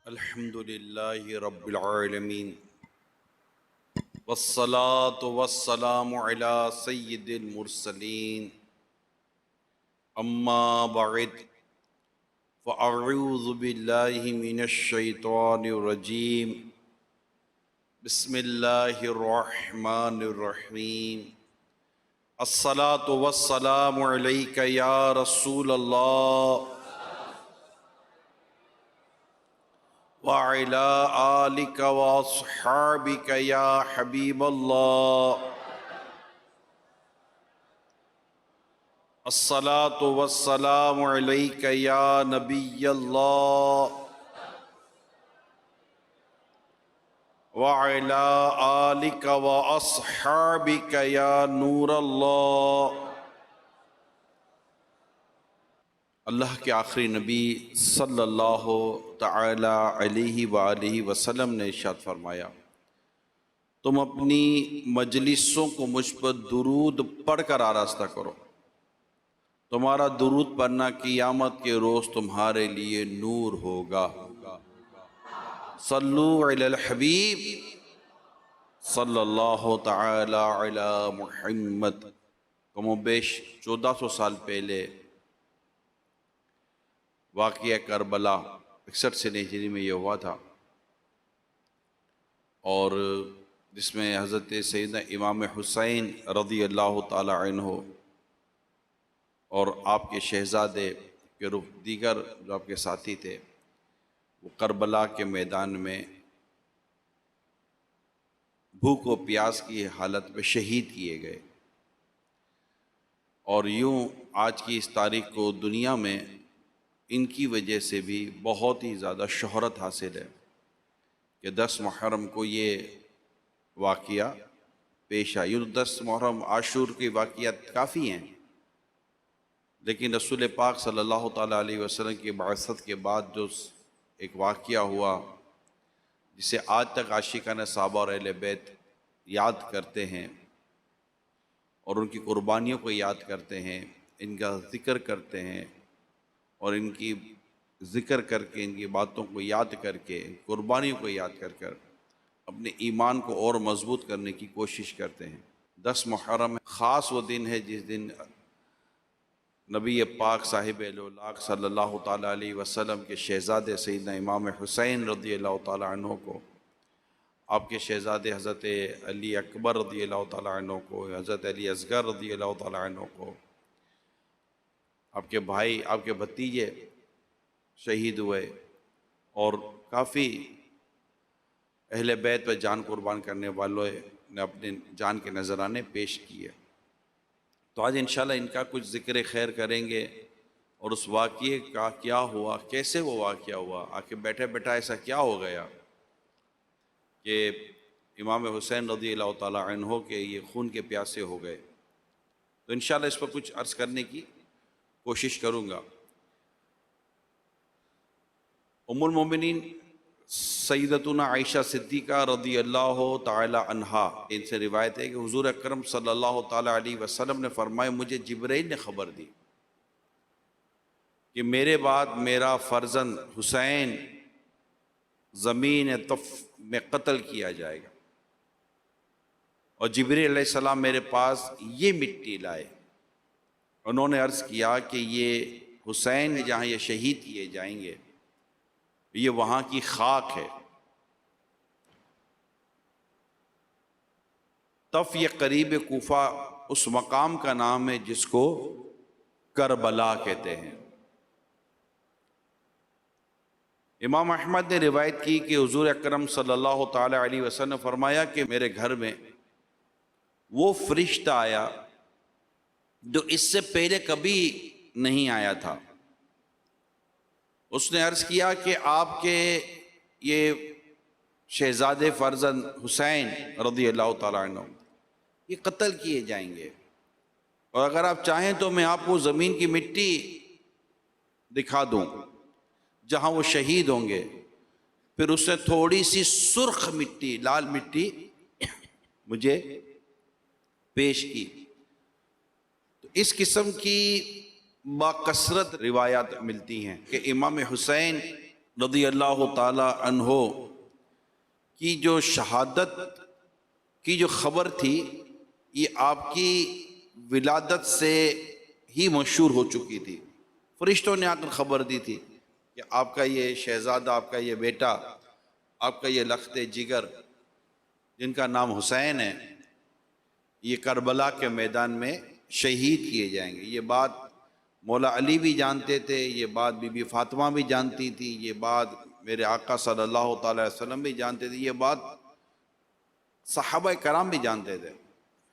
الحمد للہ رب العالمین والصلاة والسلام علی سید المرسلین اما بعد فاعوذ باللہ من الشیطان الرجیم بسم اللہ الرحمن الرحیم الصلاة والسلام علیک یا رسول اللہ وعلى آلك وأصحابك يا حبيب الله الصلاة والسلام عليك يا نبي الله وعلى آلك وأصحابك يا نور الله اللہ کے آخری نبی صلی اللہ تعالی علیہ وآلہ وسلم نے ارشاد فرمایا، تم اپنی مجلسوں کو مجھ پر درود پڑھ کر آراستہ کرو، تمہارا درود پڑھنا قیامت کے روز تمہارے لیے نور ہوگا۔ صلو علی الحبیب صلی اللہ تعالی علی محمد۔ کم و بیش 1400 سال پہلے واقعہ کربلا 61 ہجری میں یہ ہوا تھا، اور جس میں حضرت سیدنا امام حسین رضی اللہ تعالی عنہ اور آپ کے شہزادے کے دیگر جو آپ کے ساتھی تھے وہ کربلا کے میدان میں بھوک و پیاس کی حالت میں شہید کیے گئے۔ اور یوں آج کی اس تاریخ کو دنیا میں ان کی وجہ سے بھی بہت ہی زیادہ شہرت حاصل ہے کہ 10 محرم کو یہ واقعہ پیش آیا۔ 10 محرم عاشور کے واقعات کافی ہیں، لیکن رسول پاک صلی اللہ تعالیٰ علیہ وسلم کی بعثت کے بعد جو ایک واقعہ ہوا جسے آج تک عاشقان صحابہ اور اہل بیت یاد کرتے ہیں اور ان کی قربانیوں کو یاد کرتے ہیں، ان کا ذکر کرتے ہیں، اور ان کی ذکر کر کے، ان کی باتوں کو یاد کر کے، قربانیوں کو یاد کر کر اپنے ایمان کو اور مضبوط کرنے کی کوشش کرتے ہیں۔ 10 محرم خاص وہ دن ہے جس دن نبی پاک صاحب الاولاق صلی اللہ تعالیٰ علیہ وسلم کے شہزادے سیدنا امام حسین رضی اللہ تعالیٰ عنہ کو، آپ کے شہزادے حضرت علی اکبر رضی اللہ تعالیٰ عنہ کو، حضرت علی اصغر رضی اللہ تعالیٰ عنہ کو، آپ کے بھائی، آپ کے بھتیجے شہید ہوئے، اور کافی اہل بیت پر جان قربان کرنے والوں نے اپنے جان کے نذرانے پیش کیے۔ تو آج انشاءاللہ ان کا کچھ ذکر خیر کریں گے، اور اس واقعے کا کیا ہوا، کیسے وہ واقعہ ہوا، آخر بیٹھے بیٹھا ایسا کیا ہو گیا کہ امام حسین رضی اللہ تعالیٰ عنہ کے یہ خون کے پیاسے ہو گئے۔ تو انشاءاللہ اس پر کچھ عرض کرنے کی کوشش کروں گا۔ ام المومنین سیدتنا عائشہ صدیقہ رضی اللہ تعالی عنہا، ان سے روایت ہے کہ حضور اکرم صلی اللہ تعالی علیہ وسلم نے فرمایا، مجھے جبرائیل نے خبر دی کہ میرے بعد میرا فرزند حسین زمین طف میں قتل کیا جائے گا، اور جبرائیل علیہ السلام میرے پاس یہ مٹی لائے۔ انہوں نے عرض کیا کہ یہ حسین جہاں یہ شہید کیے جائیں گے یہ وہاں کی خاک ہے۔ طف یہ قریب کوفہ اس مقام کا نام ہے جس کو کربلا کہتے ہیں۔ امام احمد نے روایت کی کہ حضور اکرم صلی اللہ تعالی علیہ وسلم نے فرمایا کہ میرے گھر میں وہ فرشتہ آیا جو اس سے پہلے کبھی نہیں آیا تھا۔ اس نے عرض کیا کہ آپ کے یہ شہزادے فرزند حسین رضی اللہ تعالیٰ عنہ یہ قتل کیے جائیں گے، اور اگر آپ چاہیں تو میں آپ کو زمین کی مٹی دکھا دوں جہاں وہ شہید ہوں گے۔ پھر اس نے تھوڑی سی سرخ مٹی، لال مٹی مجھے پیش کی۔ اس قسم کی باکثرت روایات ملتی ہیں کہ امام حسین رضی اللہ تعالی عنہ کی جو شہادت کی جو خبر تھی یہ آپ کی ولادت سے ہی مشہور ہو چکی تھی۔ فرشتوں نے آ کر خبر دی تھی کہ آپ کا یہ شہزادہ، آپ کا یہ بیٹا، آپ کا یہ لخت جگر جن کا نام حسین ہے، یہ کربلا کے میدان میں شہید کیے جائیں گے۔ یہ بات مولا علی بھی جانتے تھے، یہ بات بی بی فاطمہ بھی جانتی تھی، یہ بات میرے آقا صلی اللہ تعالی وسلم بھی جانتے تھے، یہ بات صحابہ کرام بھی جانتے تھے،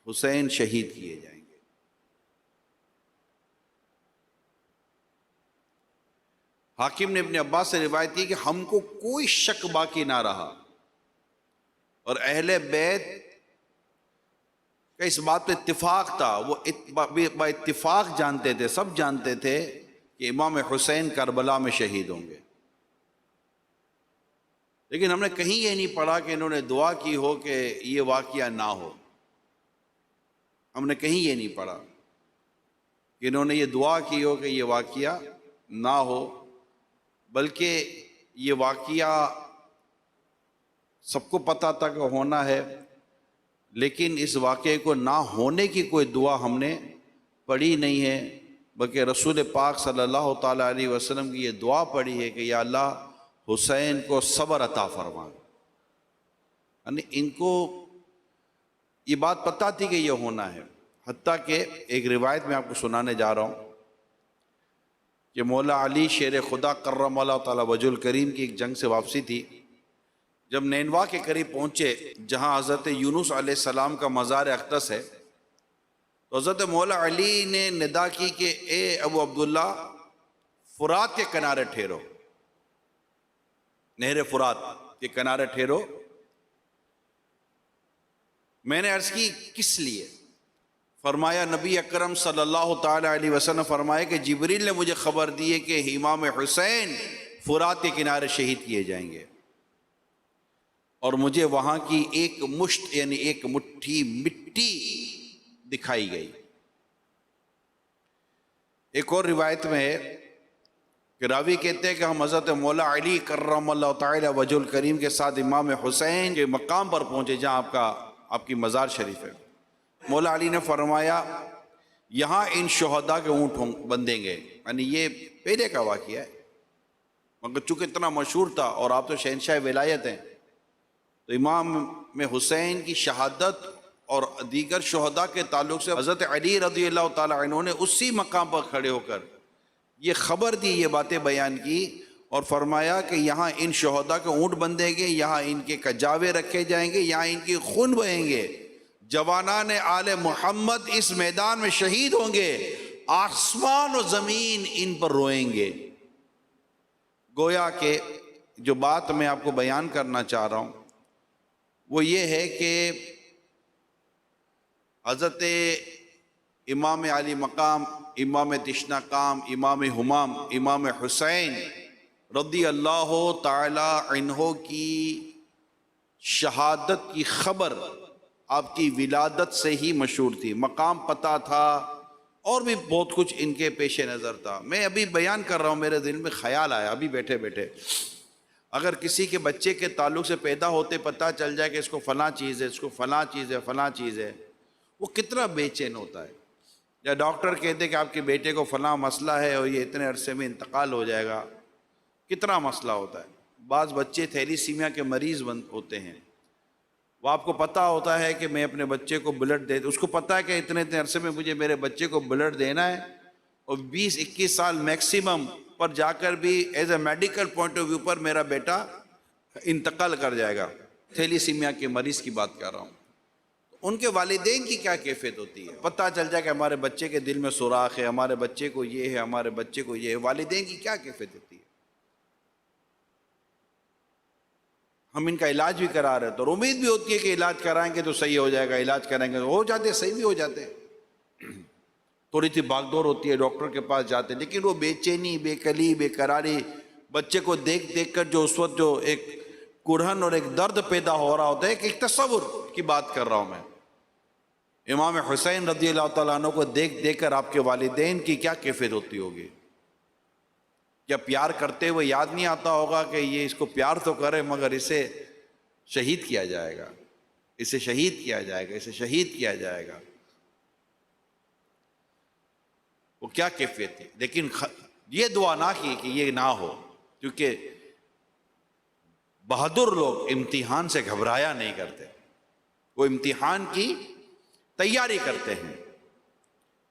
حسین شہید کیے جائیں گے۔ حاکم نے ابن عباس سے روایت کی کہ ہم کو کوئی شک باقی نہ رہا، اور اہل بیت کا اس بات پہ اتفاق تھا، وہ با اتفاق جانتے تھے، سب جانتے تھے کہ امام حسین کربلا میں شہید ہوں گے۔ لیکن ہم نے کہیں یہ نہیں پڑھا کہ انہوں نے دعا کی ہو کہ یہ واقعہ نہ ہو، ہم نے کہیں یہ نہیں پڑھا کہ انہوں نے یہ دعا کی ہو کہ یہ واقعہ نہ ہو، بلکہ یہ واقعہ سب کو پتہ تھا کہ ہونا ہے، لیکن اس واقعے کو نہ ہونے کی کوئی دعا ہم نے پڑھی نہیں ہے، بلکہ رسول پاک صلی اللہ تعالیٰ علیہ وسلم کی یہ دعا پڑھی ہے کہ یا اللہ حسین کو صبر عطا فرما۔ یعنی ان کو یہ بات پتہ تھی کہ یہ ہونا ہے، حتیٰ کہ ایک روایت میں آپ کو سنانے جا رہا ہوں کہ مولا علی شیر خدا کرم اللہ تعالیٰ وجہ الکریم کی ایک جنگ سے واپسی تھی، جب نینوا کے قریب پہنچے جہاں حضرت یونس علیہ السلام کا مزار اقدس ہے، تو حضرت مولا علی نے ندا کی کہ اے ابو عبداللہ فرات کے کنارے ٹھہرو، نہر فرات کے کنارے ٹھہرو۔ میں نے عرض کی کس لیے؟ فرمایا نبی اکرم صلی اللہ تعالی علیہ وسلم فرمائے کہ جبریل نے مجھے خبر دی ہے کہ امام حسین فرات کے کنارے شہید کیے جائیں گے، اور مجھے وہاں کی ایک مشت یعنی ایک مٹھی مٹی دکھائی گئی۔ ایک اور روایت میں ہے کہ راوی کہتے ہیں کہ ہم حضرت مولا علی کرم اللہ تعالی وجہ الکریم کے ساتھ امام حسین کے مقام پر پہنچے جہاں آپ کی مزار شریف ہے۔ مولا علی نے فرمایا یہاں ان شہداء کے اونٹ بندھیں گے، یعنی یہ پہلے کا واقعہ ہے، مگر چونکہ اتنا مشہور تھا اور آپ تو شہنشاہ ولایت ہیں، تو امام میں حسین کی شہادت اور دیگر شہداء کے تعلق سے حضرت علی رضی اللہ تعالیٰ عنہ نے اسی مقام پر کھڑے ہو کر یہ خبر دی، یہ باتیں بیان کی، اور فرمایا کہ یہاں ان شہداء کے اونٹ بندھیں گے، یہاں ان کے کجاوے رکھے جائیں گے، یہاں ان کی خون بہیں گے، جوانان آل محمد اس میدان میں شہید ہوں گے، آسمان و زمین ان پر روئیں گے۔ گویا کہ جو بات میں آپ کو بیان کرنا چاہ رہا ہوں وہ یہ ہے کہ حضرت امام علی مقام، امام تشنا کام، امام ہمام، امام حسین رضی اللہ تعالی عنہ کی شہادت کی خبر آپ کی ولادت سے ہی مشہور تھی، مقام پتہ تھا، اور بھی بہت کچھ ان کے پیش نظر تھا۔ میں ابھی بیان کر رہا ہوں، میرے دل میں خیال آیا ابھی بیٹھے بیٹھے، اگر کسی کے بچے کے تعلق سے پیدا ہوتے پتہ چل جائے کہ اس کو فلاں چیز ہے، اس کو فلاں چیز ہے، فلاں چیز ہے، وہ کتنا بے چین ہوتا ہے۔ یا ڈاکٹر کہتے کہ آپ کے بیٹے کو فلاں مسئلہ ہے اور یہ اتنے عرصے میں انتقال ہو جائے گا، کتنا مسئلہ ہوتا ہے۔ بعض بچے تھیلیسیمیا کے مریض ہوتے ہیں، وہ آپ کو پتہ ہوتا ہے کہ میں اپنے بچے کو بلڈ دے، اس کو پتہ ہے کہ اتنے عرصے میں مجھے میرے بچے کو بلڈ دینا ہے، اور 20-21 سال میکسیمم پر جا کر بھی as a medical point of view پر میرا بیٹا انتقال کر جائے گا۔ تھیلیسیمیا کے مریض کی بات کر رہا ہوں، ان کے والدین کی کیا کیفیت ہوتی ہے؟ پتہ چل جائے کہ ہمارے بچے کے دل میں سوراخ ہے، ہمارے بچے کو یہ ہے، ہمارے بچے کو یہ ہے، والدین کی کیا کیفیت ہوتی ہے؟ ہم ان کا علاج بھی کرا رہے ہیں تو امید بھی ہوتی ہے کہ علاج کرائیں گے تو صحیح ہو جائے گا، علاج کرائیں گے تو ہو جاتے، صحیح بھی ہو جاتے، تھوڑی سی بھاگ دوڑ ہوتی ہے، ڈاکٹر کے پاس جاتے، لیکن وہ بے چینی، بے کلی، بے قراری بچے کو دیکھ دیکھ کر جو اس وقت جو ایک کڑھن اور ایک درد پیدا ہو رہا ہوتا ہے، کہ ایک تصور کی بات کر رہا ہوں میں، امام حسین رضی اللہ تعالیٰ عنہ کو دیکھ دیکھ کر آپ کے والدین کی کیا کیفیت ہوتی ہوگی۔ کیا پیار کرتے ہوئے یاد نہیں آتا ہوگا کہ یہ اس کو پیار تو کرے مگر اسے شہید کیا جائے گا، اسے شہید کیا جائے گا، اسے شہید کیا جائے گا؟ وہ کیا کیفیت تھی؟ لیکن یہ دعا نہ کی کہ یہ نہ ہو، کیونکہ بہادر لوگ امتحان سے گھبرایا نہیں کرتے، وہ امتحان کی تیاری کرتے ہیں۔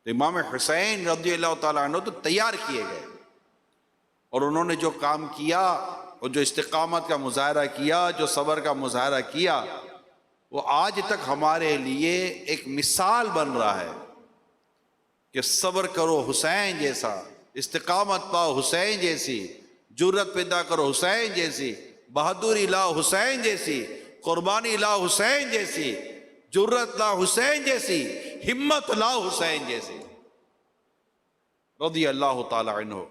تو امام حسین رضی اللہ تعالیٰ عنہ تو تیار کیے گئے، اور انہوں نے جو کام کیا اور جو استقامت کا مظاہرہ کیا، جو صبر کا مظاہرہ کیا، وہ آج تک ہمارے لیے ایک مثال بن رہا ہے کہ صبر کرو حسین جیسا، استقامت پاؤ حسین جیسی، جرت پیدا کرو حسین جیسی، بہادری لاؤ حسین جیسی، قربانی لاؤ حسین جیسی، جرت لاؤ حسین جیسی، ہمت لاؤ حسین جیسی، رضی اللہ تعالی عنہ۔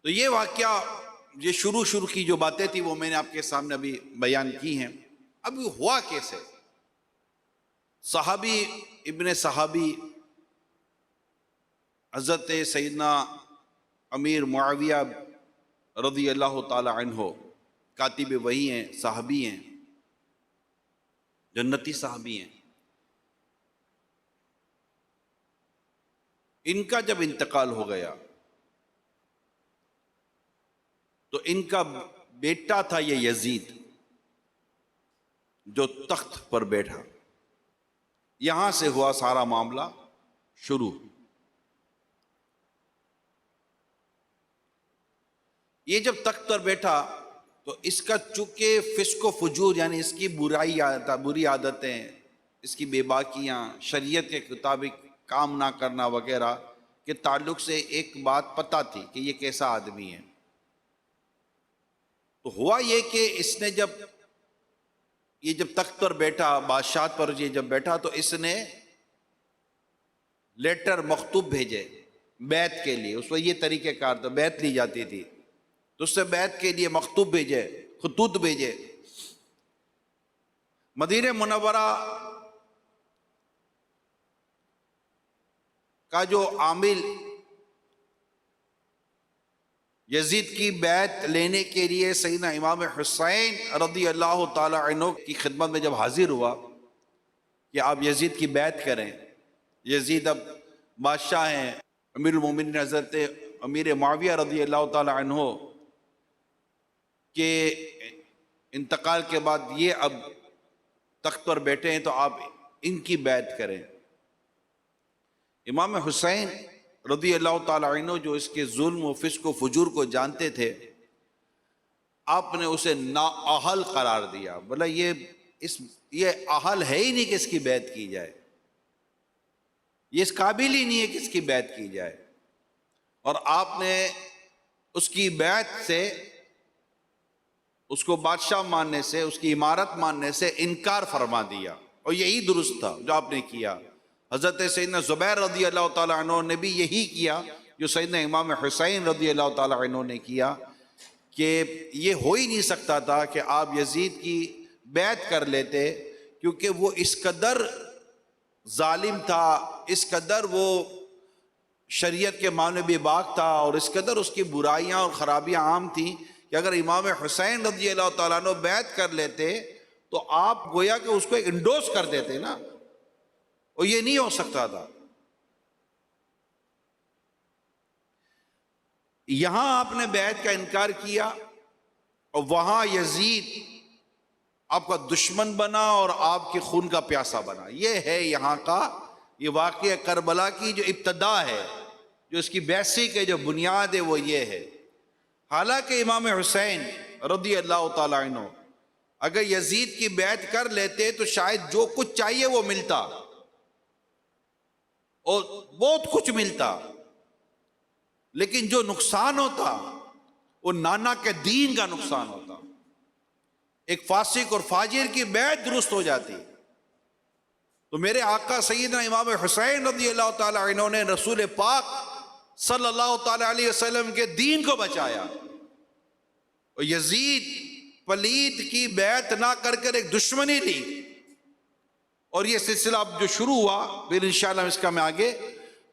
تو یہ واقعہ، یہ شروع کی جو باتیں تھی وہ میں نے آپ کے سامنے ابھی بیان کی ہیں۔ اب ہوا کیسے؟ صحابی ابن صحابی حضرت سیدنا امیر معاویہ رضی اللہ تعالی عنہ، کاتب وحی ہیں، صحابی ہیں، جنتی صحابی ہیں۔ ان کا جب انتقال ہو گیا تو ان کا بیٹا تھا یہ یزید، جو تخت پر بیٹھا۔ یہاں سے ہوا سارا معاملہ شروع۔ یہ جب تخت پر بیٹھا تو اس کا چونکہ فسق و فجور، یعنی اس کی بری عادتیں، اس کی بے باکیاں، شریعت کے مطابق کام نہ کرنا وغیرہ کے تعلق سے ایک بات پتہ تھی کہ یہ کیسا آدمی ہے۔ تو ہوا یہ کہ اس نے جب تخت پر بیٹھا، بادشاہت پر یہ جب بیٹھا، تو اس نے لیٹر مکتوب بھیجے بیعت کے لیے۔ اس وقت یہ طریقہ کار تھا، بیعت لی جاتی تھی، تو اس سے بیعت کے لیے مکتوب بھیجے، خطوط بھیجے۔ مدینہ منورہ کا جو عامل یزید کی بیعت لینے کے لیے سیدنا امام حسین رضی اللہ تعالی عنہ کی خدمت میں جب حاضر ہوا کہ آپ یزید کی بیعت کریں، یزید اب بادشاہ ہیں، امیر المومنین حضرت امیر معاویہ رضی اللہ تعالی عنہ کے انتقال کے بعد یہ اب تخت پر بیٹھے ہیں، تو آپ ان کی بیعت کریں۔ امام حسین رضی اللہ تعالی عنہ جو اس کے ظلم و فسق و فجور کو جانتے تھے، آپ نے اسے نااہل قرار دیا، بولا یہ اہل ہے ہی نہیں کہ اس کی بیعت کی جائے، یہ اس قابل ہی نہیں ہے کہ اس کی بیعت کی جائے۔ اور آپ نے اس کی بیعت سے، اس کو بادشاہ ماننے سے، اس کی امارت ماننے سے انکار فرما دیا، اور یہی درست تھا جو آپ نے کیا۔ حضرت سیدنا زبیر رضی اللہ تعالیٰ عنہ نے بھی یہی کیا جو سیدنا امام حسین رضی اللہ تعالیٰ عنہ نے کیا، کہ یہ ہو ہی نہیں سکتا تھا کہ آپ یزید کی بیعت کر لیتے، کیونکہ وہ اس قدر ظالم تھا، اس قدر وہ شریعت کے معنی بے باک تھا، اور اس قدر اس کی برائیاں اور خرابیاں عام تھیں کہ اگر امام حسین رضی اللہ تعالیٰ عنہ بیعت کر لیتے تو آپ گویا کہ اس کو ایک انڈوس کر دیتے نا، اور یہ نہیں ہو سکتا تھا۔ یہاں آپ نے بیعت کا انکار کیا، اور وہاں یزید آپ کا دشمن بنا اور آپ کے خون کا پیاسا بنا۔ یہ ہے یہاں کا یہ واقعہ کربلا کی جو ابتدا ہے، جو اس کی بیسک ہے، جو بنیاد ہے، وہ یہ ہے۔ حالانکہ امام حسین رضی اللہ تعالی عنہ اگر یزید کی بیعت کر لیتے تو شاید جو کچھ چاہیے وہ ملتا، اور بہت کچھ ملتا، لیکن جو نقصان ہوتا وہ نانا کے دین کا نقصان ہوتا۔ ایک فاسق اور فاجر کی بیعت درست ہو جاتی۔ تو میرے آقا سیدنا امام حسین رضی اللہ تعالی عنہ نے رسول پاک صلی اللہ تعالی علیہ وسلم کے دین کو بچایا، اور یزید پلید کی بیعت نہ کر کر ایک دشمنی لی، اور یہ سلسلہ اب جو شروع ہوا، پھر انشاءاللہ اس کا میں آگے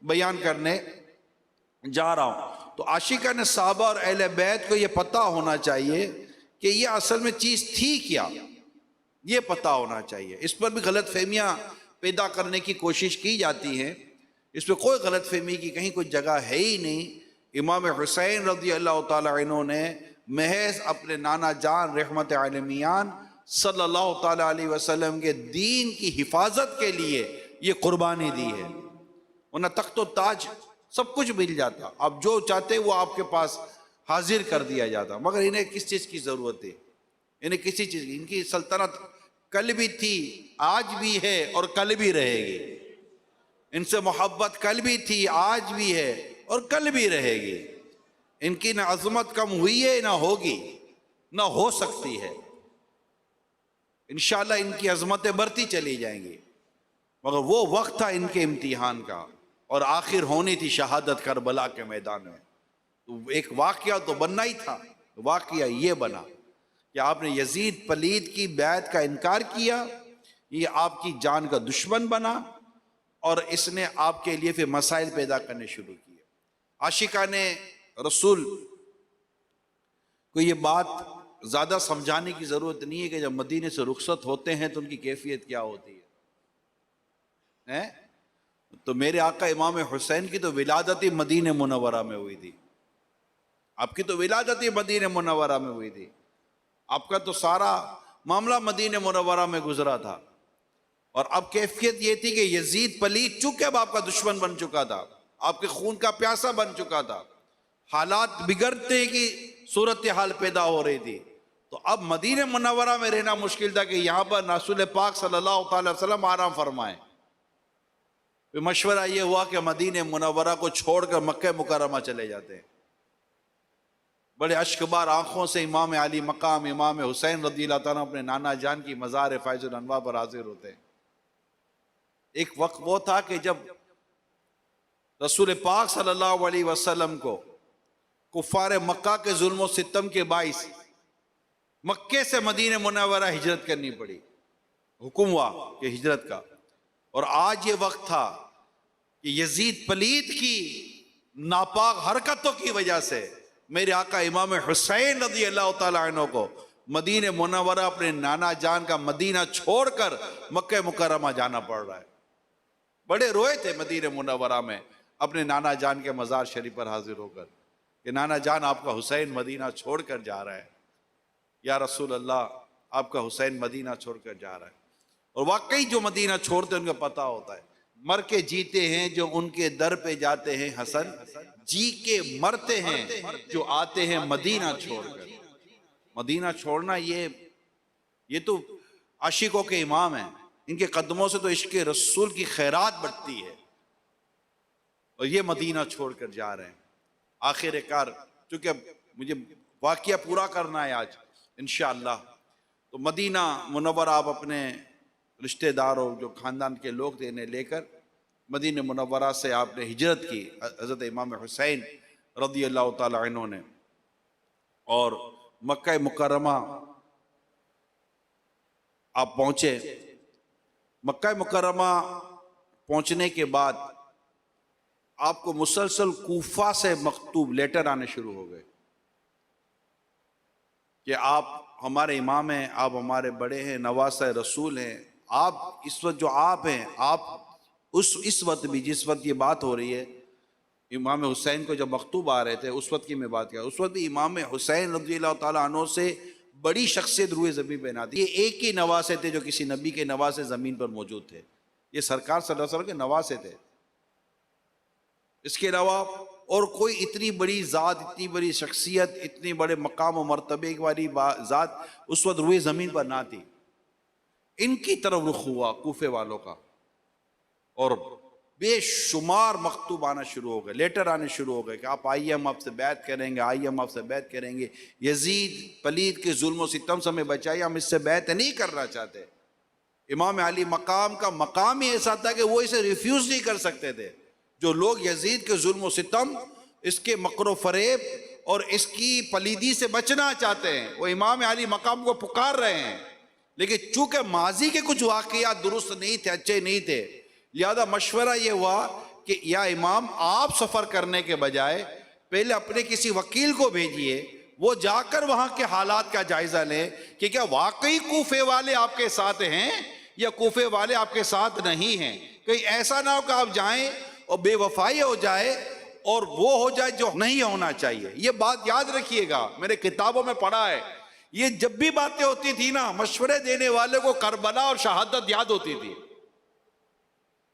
بیان کرنے جا رہا ہوں۔ تو عاشقان صحابہ اور اہل بیت کو یہ پتہ ہونا چاہیے کہ یہ اصل میں چیز تھی کیا، یہ پتہ ہونا چاہیے۔ اس پر بھی غلط فہمیاں پیدا کرنے کی کوشش کی جاتی ہیں، اس پہ کوئی غلط فہمی کی کہیں کوئی جگہ ہے ہی نہیں۔ امام حسین رضی اللہ تعالی عنہ نے محض اپنے نانا جان رحمت عالمیان صلی اللہ تعالی علیہ وسلم کے دین کی حفاظت کے لیے یہ قربانی دی ہے، ورنہ تخت و تاج سب کچھ مل جاتا، آپ جو چاہتے وہ آپ کے پاس حاضر کر دیا جاتا، مگر انہیں کس چیز کی ضرورت ہے؟ انہیں کسی چیز کی، ان کی سلطنت کل بھی تھی، آج بھی ہے اور کل بھی رہے گی، ان سے محبت کل بھی تھی، آج بھی ہے اور کل بھی رہے گی، ان کی نہ عظمت کم ہوئی ہے نہ ہوگی نہ ہو سکتی ہے، انشاءاللہ ان کی عظمتیں بڑھتی چلی جائیں گی، مگر وہ وقت تھا ان کے امتحان کا اور آخر ہونی تھی شہادت کربلا کے میدان میں، تو ایک واقعہ تو بننا ہی تھا، واقعہ یہ بنا کہ آپ نے یزید پلید کی بیعت کا انکار کیا، یہ آپ کی جان کا دشمن بنا اور اس نے آپ کے لیے پھر مسائل پیدا کرنے شروع کیے۔ عاشقان رسول کو یہ بات زیادہ سمجھانے کی ضرورت نہیں ہے کہ جب مدینے سے رخصت ہوتے ہیں تو ان کی کیفیت کیا ہوتی ہے۔ تو میرے آقا امام حسین کی تو ولادت ہی مدینہ منورہ میں ہوئی تھی، آپ کی تو ولادت ہی مدینہ منورہ میں ہوئی تھی، آپ کا تو سارا معاملہ مدینہ منورہ میں گزرا تھا، اور اب کیفیت یہ تھی کہ یزید پلید چونکہ اب آپ کا دشمن بن چکا تھا، آپ کے خون کا پیاسا بن چکا تھا، حالات بگڑتے کی صورتحال پیدا ہو رہی تھی، تو اب مدینہ منورہ میں رہنا مشکل تھا کہ یہاں پر رسول پاک صلی اللہ تعالی وسلم آرام فرمائیں۔ پھر مشورہ یہ ہوا کہ مدینہ منورہ کو چھوڑ کر مکہ مکرمہ چلے جاتے ہیں۔ بڑے اشکبار آنکھوں سے امام علی مقام امام حسین رضی اللہ تعالیٰ اپنے نانا جان کی مزار فیض الانواع پر حاضر ہوتے ہیں۔ ایک وقت وہ تھا کہ جب رسول پاک صلی اللہ علیہ وسلم کو کفار مکہ کے ظلم و ستم کے باعث مکے سے مدینہ منورہ ہجرت کرنی پڑی، حکم ہوا کہ ہجرت کا، اور آج یہ وقت تھا کہ یزید پلید کی ناپاک حرکتوں کی وجہ سے میرے آقا امام حسین رضی اللہ تعالیٰ عنہ کو مدینہ منورہ اپنے نانا جان کا مدینہ چھوڑ کر مکہ مکرمہ جانا پڑ رہا ہے۔ بڑے روئے تھے مدینہ منورہ میں اپنے نانا جان کے مزار شریف پر حاضر ہو کر کہ نانا جان آپ کا حسین مدینہ چھوڑ کر جا رہا ہے، یا رسول اللہ آپ کا حسین مدینہ چھوڑ کر جا رہا ہے۔ اور واقعی جو مدینہ چھوڑتے ہیں ان کو پتہ ہوتا ہے، مر کے جیتے ہیں جو ان کے در پہ جاتے ہیں حسن، جی کے مرتے ہیں جو آتے ہیں مدینہ چھوڑ کر۔ مدینہ چھوڑنا یہ تو عاشقوں کے امام ہیں، ان کے قدموں سے تو عشق رسول کی خیرات بڑھتی ہے، اور یہ مدینہ چھوڑ کر جا رہے ہیں۔ آخر کار چونکہ مجھے واقعہ پورا کرنا ہے آج انشاءاللہ، تو مدینہ منورہ آپ اپنے رشتہ داروں جو خاندان کے لوگ تھے انہیں لے کر مدینہ منورہ سے آپ نے ہجرت کی، حضرت امام حسین رضی اللہ تعالی عنہ نے، اور مکہ مکرمہ آپ پہنچے۔ مکہ مکرمہ پہنچنے کے بعد آپ کو مسلسل کوفہ سے مکتوب لیٹر آنے شروع ہو گئے کہ آپ ہمارے امام ہیں، آپ ہمارے بڑے ہیں، نواسہ رسول ہیں، آپ اس وقت جو آپ ہیں، آپ اس وقت بھی جس وقت یہ بات ہو رہی ہے امام حسین کو جب مکتوب آ رہے تھے اس وقت کی میں بات کیا، اس وقت بھی امام حسین رضی اللہ تعالیٰ عنہ سے بڑی شخصیت روئے زمین پہ نہ تھی، یہ ایک ہی نواسے تھے جو کسی نبی کے نواسے زمین پر موجود تھے، یہ سرکار صلی اللہ علیہ وسلم کے نواسے تھے، اس کے علاوہ اور کوئی اتنی بڑی ذات، اتنی بڑی شخصیت، اتنی بڑے مقام و مرتبے والی ذات اس وقت روئے زمین پر نہ تھی۔ ان کی طرف رخ ہوا کوفے والوں کا، اور بے شمار مکتوب آنا شروع ہو گئے، لیٹر آنے شروع ہو گئے کہ آپ آئیے ہم آپ سے بیعت کریں گے، آئیے ہم آپ سے بیعت کریں گے، یزید پلید کے ظلم و ستم سے ہمیں بچائیے، ہم اس سے بیعت نہیں کرنا چاہتے۔ امام علی مقام کا مقام ہی ایسا تھا کہ وہ اسے ریفیوز نہیں کر سکتے تھے۔ جو لوگ یزید کے ظلم و ستم، اس کے مکر و فریب اور اس کی پلیدی سے بچنا چاہتے ہیں، وہ امام علی مقام کو پکار رہے ہیں، لیکن چونکہ ماضی کے کچھ واقعات درست نہیں تھے، اچھے نہیں تھے، لہذا مشورہ یہ ہوا کہ یا امام آپ سفر کرنے کے بجائے پہلے اپنے کسی وکیل کو بھیجیے، وہ جا کر وہاں کے حالات کا جائزہ لیں کہ کیا واقعی کوفے والے آپ کے ساتھ ہیں یا کوفے والے آپ کے ساتھ نہیں ہیں. کہیں ایسا نہ ہو کہ آپ جائیں اور بے وفائی ہو جائے اور وہ ہو جائے جو نہیں ہونا چاہیے. یہ بات یاد رکھیے گا، میں نے کتابوں میں پڑھا ہے، یہ جب بھی باتیں ہوتی تھی نا، مشورے دینے والے کو کربلا اور شہادت یاد ہوتی تھی.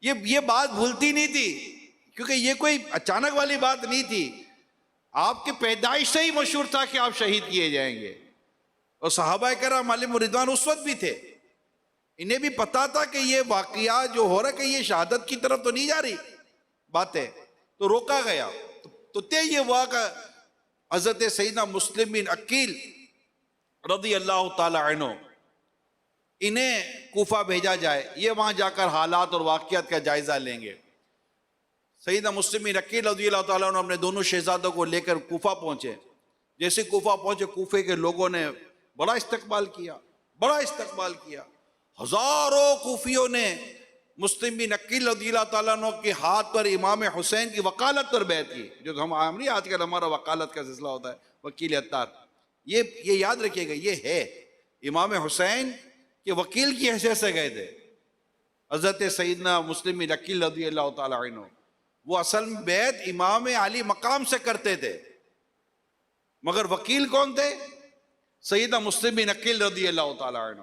یہ بات بھولتی نہیں تھی، کیونکہ یہ کوئی اچانک والی بات نہیں تھی. آپ کی پیدائش سے ہی مشہور تھا کہ آپ شہید کیے جائیں گے. اور صحابہ کرام علیہم رضوان اس وقت بھی تھے، انہیں بھی پتا تھا کہ یہ واقعہ جو ہو رہا ہے کہ یہ شہادت کی طرف تو نہیں جا رہی باتیں، تو روکا گیا. تو یہ واقعہ حضرت سیدنا مسلم بن عقیل رضی اللہ تعالی عنہ، انہیں کوفہ بھیجا جائے، یہ وہاں جا کر حالات اور واقعات کا جائزہ لیں گے. سیدنا مسلم بن عقیل رضی اللہ تعالیٰ عنہ اپنے دونوں شہزادوں کو لے کر کوفہ پہنچے. جیسے کوفہ پہنچے، کوفے کے لوگوں نے بڑا استقبال کیا. ہزاروں کوفیوں نے مسلم بن عقیل رضی اللہ تعالیٰ عنہ کے ہاتھ پر امام حسین کی وکالت پر بیعت کی. جو ہم عام نہیں، آج کل ہمارا وکالت کا سلسلہ ہوتا ہے، وکیل عطار. یہ یاد رکھیے گا، یہ ہے امام حسین کے وکیل کی حیثیت سے گئے تھے حضرت سیدنا مسلم بن عقیل رضی اللہ تعالیٰ عنہ. وہ اصل میں بیعت امام علی مقام سے کرتے تھے، مگر وکیل کون تھے؟ سیدنا مسلم بن عقیل رضی اللہ تعالیٰ عنہ.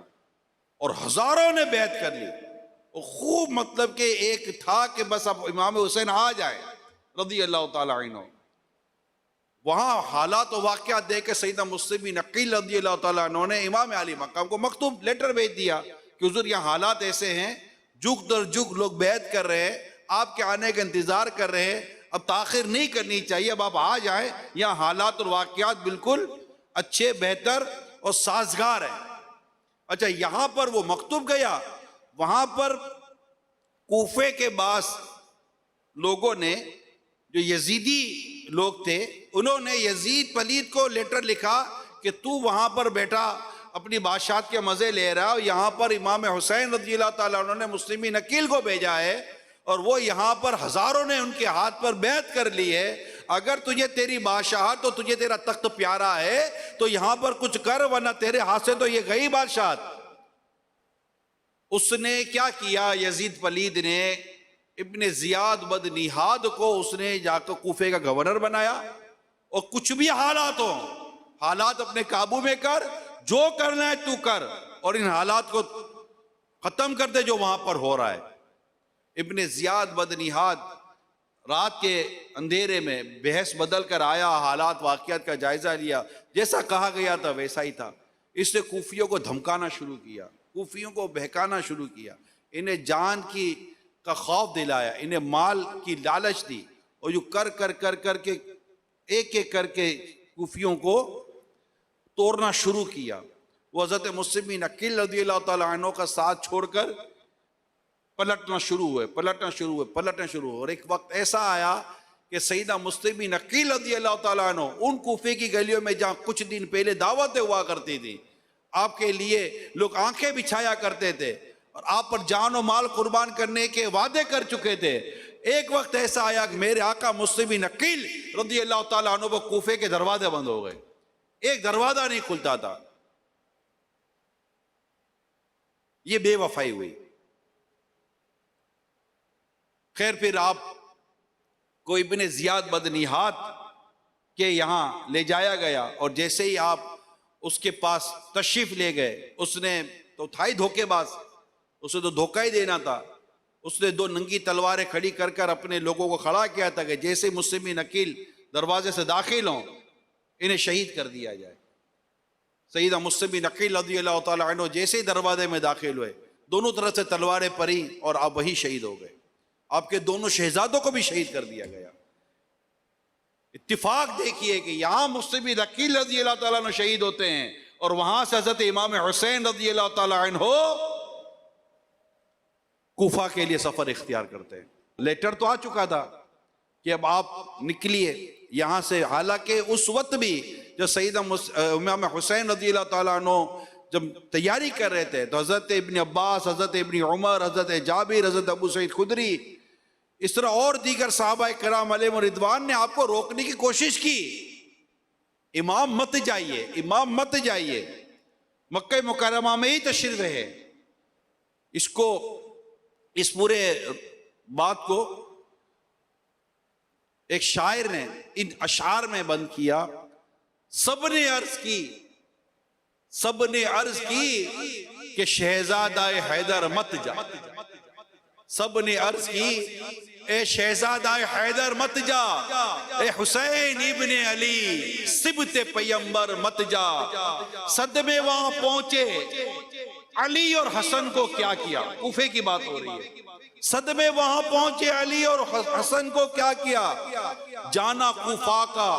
اور ہزاروں نے بیعت کر لی. اور خوب مطلب کہ ایک تھا کہ بس اب امام حسین آ جائے رضی اللہ تعالیٰ عنہ. وہاں حالات و واقعات دیکھ کے سیدنا مسلم بن عقیل رضی اللہ تعالیٰ عنہ نے امام علی مقام کو مکتوب لیٹر بھیج دیا کہ حضور یہاں حالات ایسے ہیں، جھک در جھک لوگ بیعت کر رہے ہیں، آپ کے آنے کا انتظار کر رہے ہیں، اب تاخیر نہیں کرنی چاہیے، اب آپ آ جائیں. یہاں حالات اور واقعات بالکل اچھے، بہتر اور سازگار ہیں. اچھا، یہاں پر وہ مکتوب گیا. وہاں پر کوفے کے بعض لوگوں نے، جو یزیدی لوگ تھے، انہوں نے یزید پلید کو لیٹر لکھا کہ تو وہاں پر بیٹا اپنی بادشاہت کے مزے لے رہا ہے، یہاں پر امام حسین رضی اللہ تعالیٰ عنہ نے مسلم بن عقیل کو بھیجا ہے اور وہ یہاں پر ہزاروں نے ان کے ہاتھ پر بیعت کر لی ہے. اگر تجھے تیری بادشاہت تو تجھے تیرا تخت پیارا ہے تو یہاں پر کچھ کر، ورنہ تیرے ہاتھ سے تو یہ گئی بادشاہت. اس نے کیا کیا؟ یزید پلید نے ابن زیاد بد نہاد کو اس نے جا کر کوفے کا گورنر بنایا. اور کچھ بھی حالات ہوں، حالات اپنے قابو میں کر، جو کرنا ہے تو کر، اور ان حالات کو ختم کر دے جو وہاں پر ہو رہا ہے. ابن زیاد بد نہاد رات کے اندھیرے میں بحث بدل کر آیا، حالات واقعات کا جائزہ لیا، جیسا کہا گیا تھا ویسا ہی تھا. اس نے کوفیوں کو دھمکانا شروع کیا، کوفیوں کو بہکانا شروع کیا، انہیں جان کا خوف دلایا، انہیں مال کی لالچ دی، اور جو کر کے ایک ایک کر کے کوفیوں کو توڑنا شروع کیا. وہ حضرت مسلم بن عقیل رضی اللہ تعالیٰ عنہ کا ساتھ چھوڑ کر پلٹنا شروع ہوئے. اور ایک وقت ایسا آیا کہ سیدنا مسلم بن عقیل رضی اللہ تعالیٰ عنہ ان کوفے کی گلیوں میں جہاں کچھ دن پہلے دعوتیں ہوا کرتی تھی، آپ کے لیے لوگ آنکھیں بچھایا کرتے تھے اور آپ پر جان و مال قربان کرنے کے وعدے کر چکے تھے، ایک وقت ایسا آیا کہ میرے آقا مسلم بن عقیل رضی اللہ تعالیٰ عنہ وہ کوفے کے دروازے بند ہو گئے، ایک دروازہ نہیں کھلتا تھا. یہ بے وفائی ہوئی. خیر، پھر آپ کو ابن زیاد بد نہاد کے یہاں لے جایا گیا، اور جیسے ہی آپ اس کے پاس تشریف لے گئے، اس نے تو تھا ہی دھوکے باز، اسے تو دھوکہ ہی دینا تھا. اس نے 2 ننگی تلواریں کھڑی کر کر اپنے لوگوں کو کھڑا کیا تھا کہ جیسے مسلم بن عقیل دروازے سے داخل ہوں انہیں شہید کر دیا جائے. سیدنا مسلم بن عقیل رضی اللہ تعالیٰ عنہ جیسے ہی دروازے میں داخل ہوئے، دونوں طرف سے تلواریں پڑیں اور آپ وہی شہید ہو گئے. آپ کے دونوں شہزادوں کو بھی شہید کر دیا گیا. اتفاق دیکھیے کہ یہاں مسلم بن عقیل رضی اللہ تعالیٰ عنہ شہید ہوتے ہیں اور وہاں سے حضرت امام حسین رضی اللہ تعالیٰ عنہ کوفہ کے لیے سفر اختیار کرتے ہیں. لیٹر تو آ چکا تھا کہ اب آپ نکلیے یہاں سے، حالانکہ اس وقت بھی جب سیدنا امام حسین رضی اللہ تعالیٰ عنہ جب تیاری کر رہے تھے تو حضرت ابن عباس، حضرت ابن عمر، حضرت جابر، حضرت ابو سعید خدری، اس طرح اور دیگر صحابہ کرام علیہ رضوان نے آپ کو روکنے کی کوشش کی، امام مت جائیے، امام مت جائیے، مکہ مکرمہ میں ہی تشریف ہے۔ اس پورے بات کو ایک شاعر نے ان اشعار میں بند کیا، سب نے عرض کی کہ شہزادہ حیدر مت جا، سب نے عرض کی اے شہزادہ حیدر مت جا، اے حسین ابن علی سبت پیمبر مت جا۔ صدمے وہاں پہنچے، علی اور حسن کو کیا کیا، کوفے کی بات ہو رہی ہے، صدمے وہاں پہنچے علی اور حسن کو کیا کیا، جانا کوفہ کا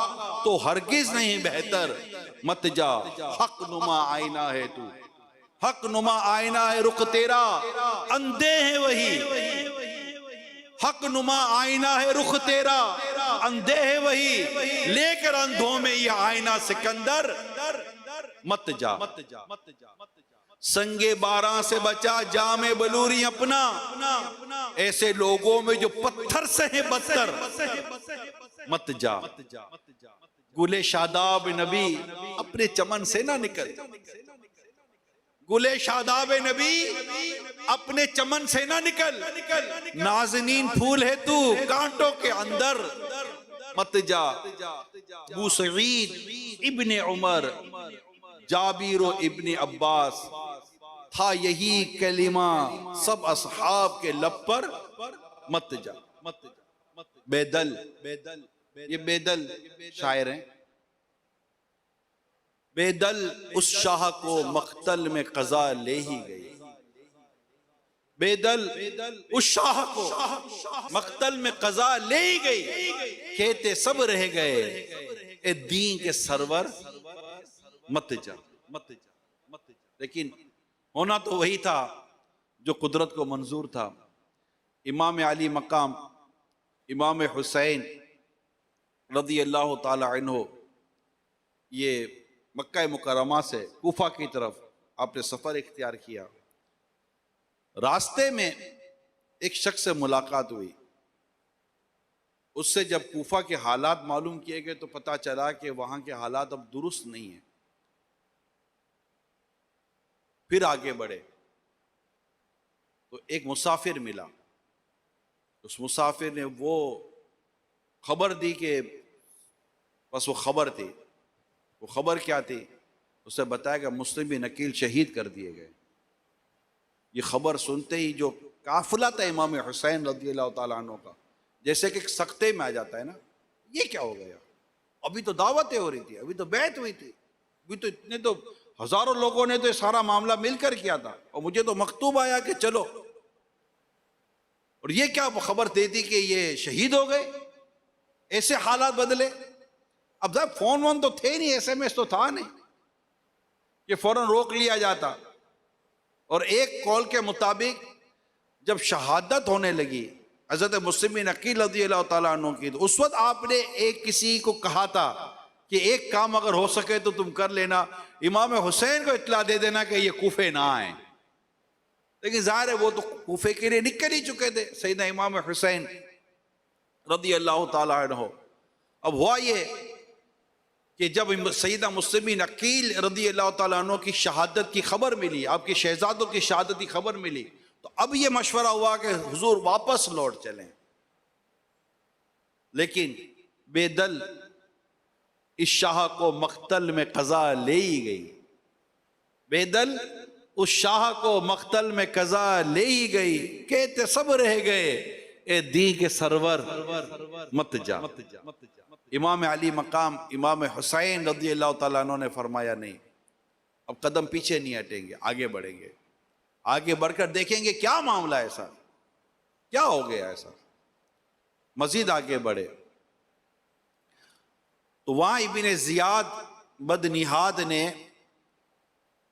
تو ہرگز نہیں بہتر مت جا، حق نما آئینہ ہے تو، حق نما آئینہ ہے رخ تیرا، اندھے ہیں وہی، حق نما آئینہ ہے رخ تیرا، اندھے ہے وہی، لے کر اندھوں میں یہ آئینہ سکندر مت جا۔ سنگ باراں سے بچا جام بلوری اپنا، ایسے لوگوں میں جو پتھر سے ہیں بدتر مت جا۔ گلے شاداب نبی اپنے چمن سے نہ نکل، گلے شاداب نبی اپنے چمن سے نہ نکل، نازنین پھول ہے تو کانٹوں کے اندر مت جا۔ ابو سعید ابن عمر، جابر ابن عباس، تھا یہی کلمہ سب اصحاب کے لب پر مت جا۔ بیدل، یہ بیدل شاعر ہیں، بیدل اس شاہ کو مقتل میں قضا لے ہی گئی، بیدل اس شاہ کو مقتل میں قضا لے ہی گئی، کہتے سب رہ گئے اے دین کے سرور مت جا۔ لیکن ہونا تو وہی تھا جو قدرت کو منظور تھا۔ امام علی مقام امام حسین رضی اللہ تعالی عنہ یہ مکہ مکرمہ سے کوفہ کی طرف آپ نے سفر اختیار کیا، راستے میں ایک شخص سے ملاقات ہوئی، اس سے جب کوفہ کے حالات معلوم کیے گئے تو پتہ چلا کہ وہاں کے حالات اب درست نہیں ہیں۔ پھر آگے بڑھے تو ایک مسافر ملا، اس مسافر نے وہ خبر دی کہ بس وہ خبر تھی، وہ خبر کیا تھی؟ اس سے بتایا کہ مسلم بن عقیل شہید کر دیے گئے۔ یہ خبر سنتے ہی جو قافلہ تھا امام حسین رضی اللہ تعالیٰ عنہ کا، جیسے کہ سکتے میں آ جاتا ہے نا، یہ کیا ہو گیا؟ ابھی تو دعوتیں ہو رہی تھی، ابھی تو بیعت ہوئی تھی، ابھی تو اتنے تو ہزاروں لوگوں نے تو یہ سارا معاملہ مل کر کیا تھا، اور مجھے تو مکتوب آیا کہ چلو، اور یہ کیا خبر دیتی کہ یہ شہید ہو گئے؟ ایسے حالات بدلے۔ اب صاحب فون وون تو تھے نہیں، ایس ایم ایس تو تھا نہیں کہ فوراً روک لیا جاتا۔ اور ایک قول کے مطابق جب شہادت ہونے لگی حضرت مسلم بن عقیل رضی اللہ تعالیٰ عنہ کی، تو اس وقت آپ نے ایک کسی کو کہا تھا کہ ایک کام اگر ہو سکے تو تم کر لینا، امام حسین کو اطلاع دے دینا کہ یہ کوفے نہ آئیں۔ لیکن ظاہر ہے وہ تو کوفے کے لیے نکل ہی چکے تھے، سیدنا امام حسین رضی اللہ تعالیٰ عنہ۔ اب ہوا یہ کہ جب سیدہ مسلم بن عقیل رضی اللہ تعالیٰ عنہ کی شہادت کی خبر ملی، آپ کے شہزادوں کی شہادت کی خبر ملی، تو اب یہ مشورہ ہوا کہ حضور واپس لوٹ چلیں۔ لیکن بیدل اس شاہ کو مقتل میں قضا لے ہی گئی، بیدل اس شاہ کو مقتل میں قضا لے ہی گئی، کہتے سب رہ گئے اے دین کے سرور مت جا۔ امام علی مقام امام حسین رضی اللہ تعالیٰ عنہ نے فرمایا نہیں، اب قدم پیچھے نہیں ہٹیں گے، آگے بڑھیں گے، آگے بڑھ کر دیکھیں گے کیا معاملہ ایسا، کیا ہو گیا ایسا۔ مزید آگے بڑھے تو وہاں ابن زیاد بدنہاد نے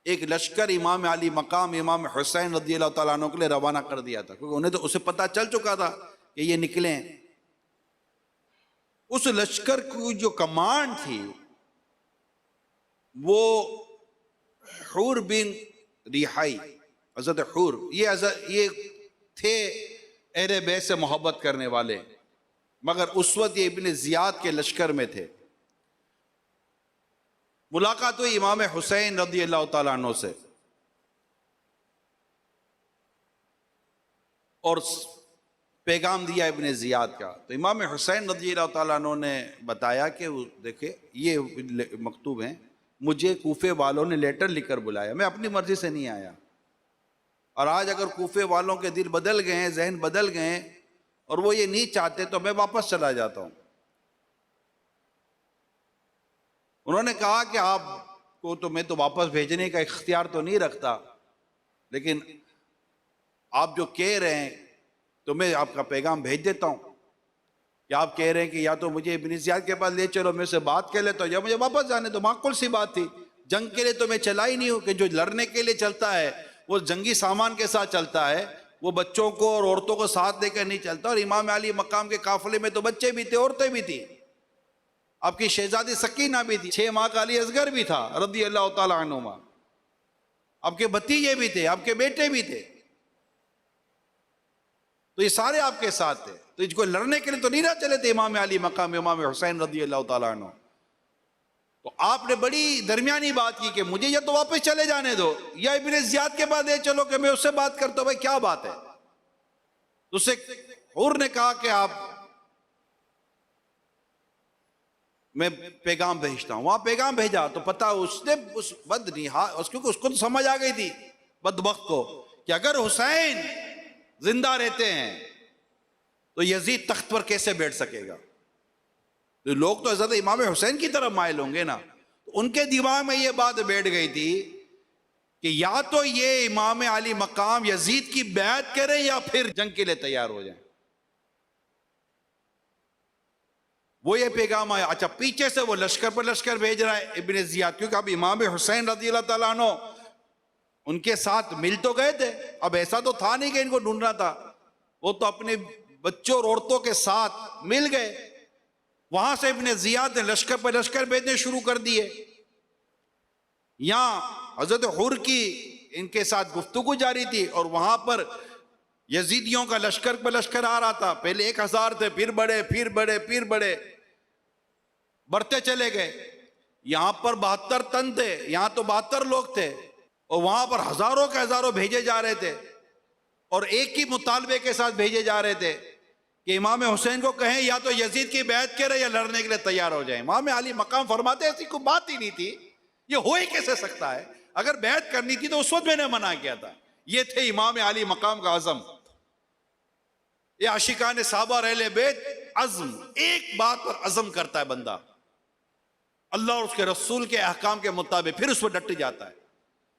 ایک لشکر امام علی مقام امام حسین رضی اللہ تعالیٰ عنہ کے لیے روانہ کر دیا تھا، کیونکہ انہیں تو اسے پتہ چل چکا تھا کہ یہ نکلیں۔ اس لشکر کی جو کمانڈ تھی وہ حور بن ریحائی، حضرت حور، یہ تھے اہل بیت سے محبت کرنے والے، مگر اس وقت یہ ابن زیاد کے لشکر میں تھے۔ ملاقات ہوئی امام حسین رضی اللہ تعالیٰ عنہ سے، اور پیغام دیا ابن زیاد کا۔ تو امام حسین رضی اللہ تعالیٰ عنہ نے بتایا کہ دیکھیں یہ مکتوب ہیں، مجھے کوفے والوں نے لیٹر لکھ کر بلایا، میں اپنی مرضی سے نہیں آیا، اور آج اگر کوفے والوں کے دل بدل گئے ہیں، ذہن بدل گئے ہیں، اور وہ یہ نہیں چاہتے تو میں واپس چلا جاتا ہوں۔ انہوں نے کہا کہ آپ کو تو میں تو واپس بھیجنے کا اختیار تو نہیں رکھتا، لیکن آپ جو کہہ رہے ہیں تو میں آپ کا پیغام بھیج دیتا ہوں کہ آپ کہہ رہے ہیں کہ یا تو مجھے ابن زیاد کے پاس لے چلو، میں سے بات کر لیتا ہوں، یا مجھے واپس جانے تو معقول سی بات تھی۔ جنگ کے لیے تو میں چلا ہی نہیں ہوں، کہ جو لڑنے کے لیے چلتا ہے وہ جنگی سامان کے ساتھ چلتا ہے، وہ بچوں کو اور عورتوں کو ساتھ لے کر نہیں چلتا۔ اور امام علی مقام کے قافلے میں تو بچے بھی تھے، عورتیں بھی تھی، آپ کی شہزادی سکینہ بھی تھی، 6 ماہ کا علی اصغر بھی تھا رضی اللہ تعالیٰ عنہما، آپ کے بھتیجے بھی تھے، آپ کے بیٹے بھی تھے، تو یہ سارے آپ کے ساتھ تھے۔ تو اس کو لڑنے کے لیے تو نہیں نہ چلے تھے امام علی مقام امام حسین رضی اللہ تعالیٰ عنہ۔ تو آپ نے بڑی درمیانی بات کی کہ مجھے یا تو واپس چلے جانے دو، یا ابن زیاد کے بعد لے چلو کہ میں اس سے بات کرتا ہوں۔ بھائی کیا بات ہے؟ تو اس سے حور نے کہا کہ آپ، میں پیغام بھیجتا ہوں۔ وہاں پیغام بھیجا تو پتہ اس نے اس کیونکہ اس کو تو سمجھ آ گئی تھی بدبخت کو کہ اگر حسین زندہ رہتے ہیں تو یزید تخت پر کیسے بیٹھ سکے گا؟ تو لوگ تو حضرت امام حسین کی طرف مائل ہوں گے نا۔ تو ان کے دماغ میں یہ بات بیٹھ گئی تھی کہ یا تو یہ امام علی مقام یزید کی بیعت کریں یا پھر جنگ کے لیے تیار ہو جائیں۔ وہ یہ پیغام آیا۔ اچھا، پیچھے سے وہ لشکر پر لشکر بھیج رہا ہے ابن زیاد، کیونکہ اب امام حسین رضی اللہ تعالیٰ عنہ ان کے ساتھ مل تو گئے تھے، اب ایسا تو تھا نہیں کہ ان کو ڈھونڈنا تھا، وہ تو اپنے بچوں اور عورتوں کے ساتھ مل گئے۔ وہاں سے ابن زیاد نے لشکر پر لشکر بھیجنے شروع کر دیے۔ یہاں حضرت حر کی ان کے ساتھ گفتگو جاری تھی، اور وہاں پر یزیدیوں کا لشکر پر لشکر آ رہا تھا۔ پہلے 1000 تھے، پھر بڑے، پھر بڑے، پھر بڑے، بڑھتے چلے گئے۔ یہاں پر 72 تن تھے، یہاں تو 72 لوگ تھے، اور وہاں پر ہزاروں کے ہزاروں بھیجے جا رہے تھے، اور ایک ہی مطالبے کے ساتھ بھیجے جا رہے تھے کہ امام حسین کو کہیں یا تو یزید کی بیعت کرے یا لڑنے کے لیے تیار ہو جائیں۔ امام علی مقام فرماتے ایسی کوئی بات ہی نہیں تھی، یہ ہو ہی کیسے سکتا ہے؟ اگر بیعت کرنی تھی تو اس وقت میں نے منع کیا تھا۔ یہ تھے امام علی مقام کا عزم۔ یہ عاشقان صحابہ اور اہل بیت، عزم، ایک بات پر عزم کرتا ہے بندہ، اللہ اور اس کے رسول کے احکام کے مطابق، پھر اس پر ڈٹ جاتا ہے۔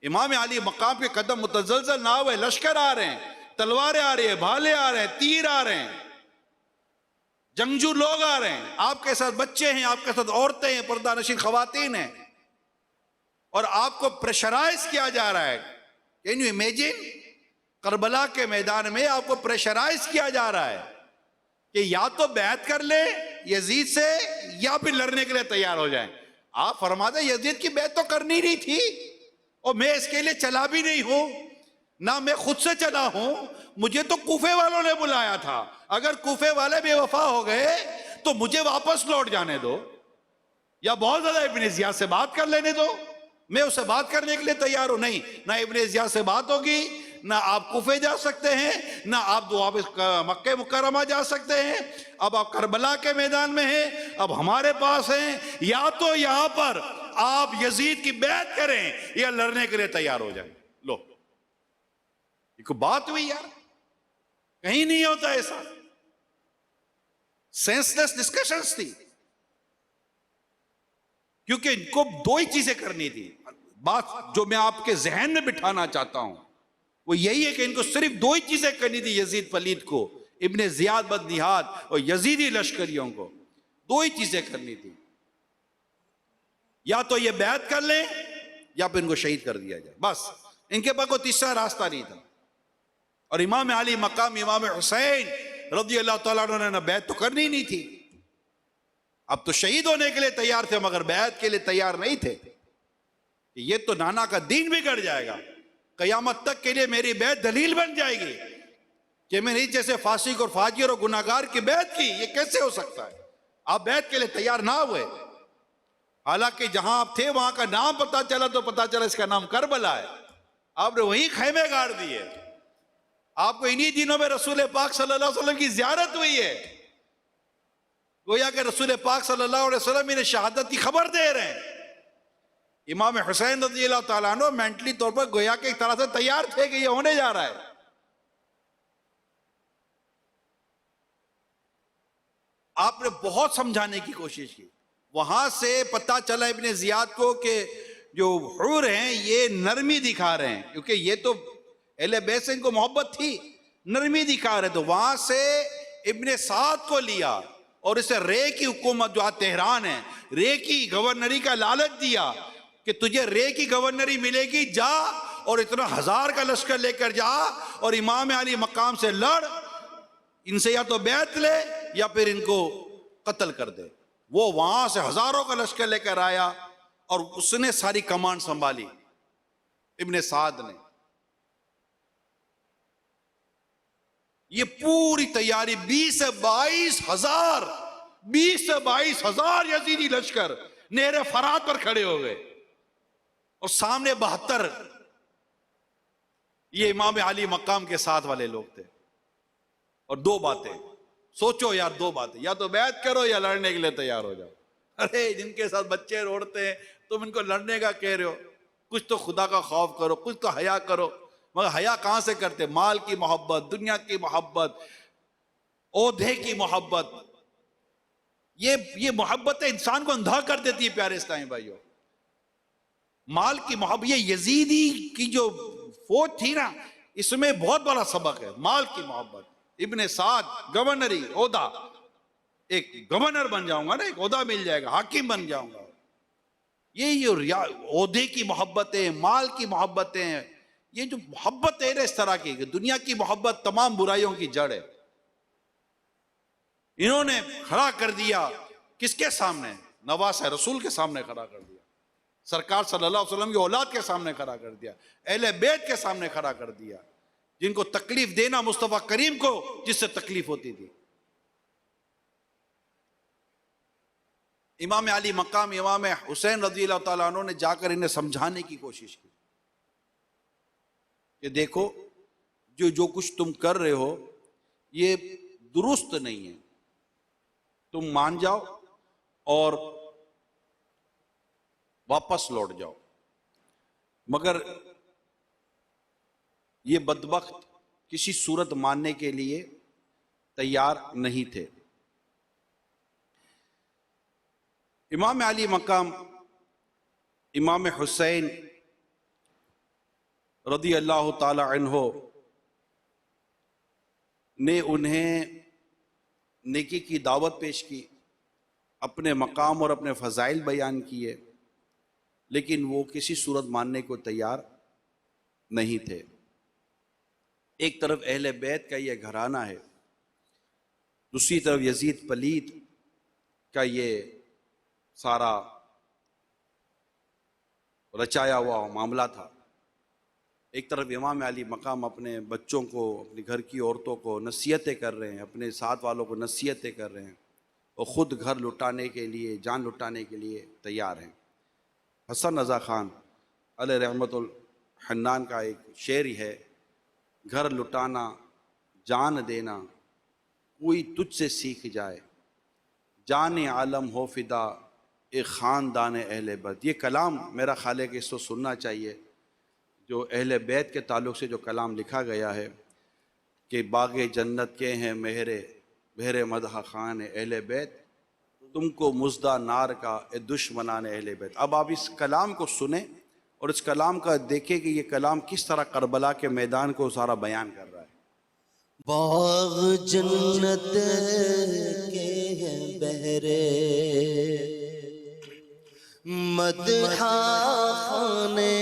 امام علی مقام کے قدم متزلزل نہ ہوئے، لشکر آ رہے ہیں، تلواریں آ رہی ہیں، بھالے آ رہے ہیں، تیر آ رہے ہیں، جنگجو لوگ آ رہے ہیں، آپ کے ساتھ بچے ہیں، آپ کے ساتھ عورتیں ہیں، پردہ نشین خواتین ہیں، اور آپ کو پریشرائز کیا جا رہا ہے۔ Can you imagine? کربلا کے میدان میں آپ کو پریشرائز کیا جا رہا ہے کہ یا تو بیعت کر لے یزید سے یا پھر لڑنے کے لیے تیار ہو جائیں۔ آپ فرماتے یزید کی بیعت تو کرنی نہیں تھی، اور میں اس کے لیے چلا بھی نہیں ہوں، نہ میں خود سے چلا ہوں، مجھے تو کوفے والوں نے بلایا تھا۔ اگر کوفے والے بے وفا ہو گئے تو مجھے واپس لوٹ جانے دو، یا بہت زیادہ ابن زیاد سے بات کر لینے دو، میں اسے بات کرنے کے لیے تیار ہوں۔ نہیں، نہ ابن زیاد سے بات ہوگی، نہ آپ کوفے جا سکتے ہیں، نہ آپ واپس مکہ مکرمہ جا سکتے ہیں۔ اب آپ کربلا کے میدان میں ہیں، اب ہمارے پاس ہیں، یا تو یہاں پر آپ یزید کی بیعت کریں یا لڑنے کے لیے تیار ہو جائیں۔ لو، یہ کوئی بات ہوئی یار؟ کہیں نہیں ہوتا ایسا۔ سینس لیس ڈسکشنز تھی، کیونکہ ان کو 2 ہی چیزیں کرنی تھی۔ بات جو میں آپ کے ذہن میں بٹھانا چاہتا ہوں وہ یہی ہے کہ ان کو صرف 2 ہی چیزیں کرنی تھی، یزید پلید کو، ابن زیاد بدنہاد اور یزیدی لشکریوں کو 2 ہی چیزیں کرنی تھی، یا تو یہ بیعت کر لیں یا پھر ان کو شہید کر دیا جائے، بس۔ ان کے پاس کوئی تیسرا راستہ نہیں تھا۔ اور امام علی مقام امام حسین رضی اللہ تعالیٰ عنہ نے بیعت تو کرنی نہیں تھی، اب تو شہید ہونے کے لیے تیار تھے مگر بیعت کے لیے تیار نہیں تھے کہ یہ تو نانا کا دین بگڑ جائے گا، قیامت تک کے لیے میری بیعت دلیل بن جائے گی کہ میں نے اس جیسے فاسق اور فاجر اور گناہگار کی بیعت کی، یہ کیسے ہو سکتا ہے؟ آپ بیعت کے لیے تیار نہ ہوئے، حالانکہ جہاں آپ تھے وہاں کا نام پتا چلا تو پتا چلا اس کا نام کربلا ہے، آپ نے وہیں خیمے گاڑ دیے۔ آپ کو انہی دنوں میں رسول پاک صلی اللہ علیہ وسلم کی زیارت ہوئی ہے، گویا کہ رسول پاک صلی اللہ علیہ وسلم انہیں شہادت کی خبر دے رہے ہیں۔ امام حسین رضی اللہ تعالیٰ عنہ مینٹلی طور پر گویا کہ ایک طرح سے تیار تھے کہ یہ ہونے جا رہا ہے۔ آپ نے بہت سمجھانے کی کوشش کی، وہاں سے پتہ چلا ابن زیاد کو کہ جو حور ہیں یہ نرمی دکھا رہے ہیں، کیونکہ یہ تو اہل بیت سے ان کو محبت تھی، نرمی دکھا رہے، تو وہاں سے ابن سعد کو لیا اور اسے رے کی حکومت جو آج تہران ہے، رے کی گورنری کا لالچ دیا کہ تجھے رے کی گورنری ملے گی، جا اور اتنا 1000 کا لشکر لے کر جا اور امام علی مقام سے لڑ، ان سے یا تو بیعت لے یا پھر ان کو قتل کر دے۔ وہ وہاں سے ہزاروں کا لشکر لے کر آیا اور اس نے ساری کمان سنبھالی، ابن سعد نے۔ یہ پوری تیاری 20 سے 22 ہزار 20 سے 22 ہزار یزیدی لشکر نہر فرات پر کھڑے ہو گئے، اور سامنے 72 یہ امام علی مقام کے ساتھ والے لوگ تھے۔ اور دو باتیں سوچو یار، دو باتیں، یا تو بیعت کرو یا لڑنے کے لیے تیار ہو جاؤ۔ ارے جن کے ساتھ بچے روڑتے ہیں تم ان کو لڑنے کا کہہ رہے ہو، کچھ تو خدا کا خوف کرو، کچھ تو حیا کرو۔ مگر حیا کہاں سے کرتے؟ مال کی محبت، دنیا کی محبت، عہدے کی محبت، یہ محبت انسان کو اندھا کر دیتی ہے پیارے اسلامی بھائیوں۔ مال کی محبت، یہ یزیدی کی جو فوج تھی نا، اس میں بہت بڑا سبق ہے، مال کی محبت۔ ابن سعد گورنری عہدہ، ایک گورنر بن جاؤں گا نا، ایک عہدہ مل جائے گا، حاکم بن جاؤں گا۔ یہ عہدے کی محبتیں، مال کی محبتیں، یہ جو محبت ہے نا اس طرح کی، دنیا کی محبت تمام برائیوں کی جڑ ہے۔ انہوں نے کھڑا کر دیا کس کے سامنے؟ نواسہ رسول کے سامنے کھڑا کر دیا، سرکار صلی اللہ علیہ وسلم کی اولاد کے سامنے کھڑا کر دیا، اہل بیت کے سامنے کھڑا کر دیا، جن کو تکلیف دینا مصطفیٰ کریم کو جس سے تکلیف ہوتی تھی۔ امام علی مقام امام حسین رضی اللہ تعالیٰ عنہ نے جا کر انہیں سمجھانے کی کوشش کی کہ دیکھو جو کچھ تم کر رہے ہو یہ درست نہیں ہے، تم مان جاؤ اور واپس لوٹ جاؤ۔ مگر یہ بدبخت کسی صورت ماننے کے لیے تیار نہیں تھے۔ امام علی مقام امام حسین رضی اللہ تعالی عنہ نے انہیں نیکی کی دعوت پیش کی، اپنے مقام اور اپنے فضائل بیان کیے، لیکن وہ کسی صورت ماننے کو تیار نہیں تھے۔ ایک طرف اہل بیت کا یہ گھرانہ ہے، دوسری طرف یزید پلید کا یہ سارا رچایا ہوا معاملہ تھا۔ ایک طرف امام علی مقام اپنے بچوں کو، اپنے گھر کی عورتوں کو نصیحتیں کر رہے ہیں، اپنے ساتھ والوں کو نصیحتیں کر رہے ہیں، اور خود گھر لٹانے کے لیے، جان لٹانے کے لیے تیار ہیں۔ حسن رضا خان علیہ رحمت الحنان کا ایک شعر ہے، گھر لٹانا جان دینا کوئی تجھ سے سیکھ جائے، جان عالم ہو فدا ایک خاندان اہل بیت۔ یہ کلام میرا خیال ہے کہ اس کو سننا چاہیے، جو اہل بیت کے تعلق سے جو کلام لکھا گیا ہے کہ باغ جنت کے ہیں بہر مدح خان اہل بیت، تم کو مزدہ نار کا اے دشمنان اہل بیت۔ اب آپ اس کلام کو سنیں اور اس کلام کا دیکھیں کہ یہ کلام کس طرح کربلا کے میدان کو سارا بیان کر رہا ہے۔ باغ جنت کے ہیں بہرے مدح خانے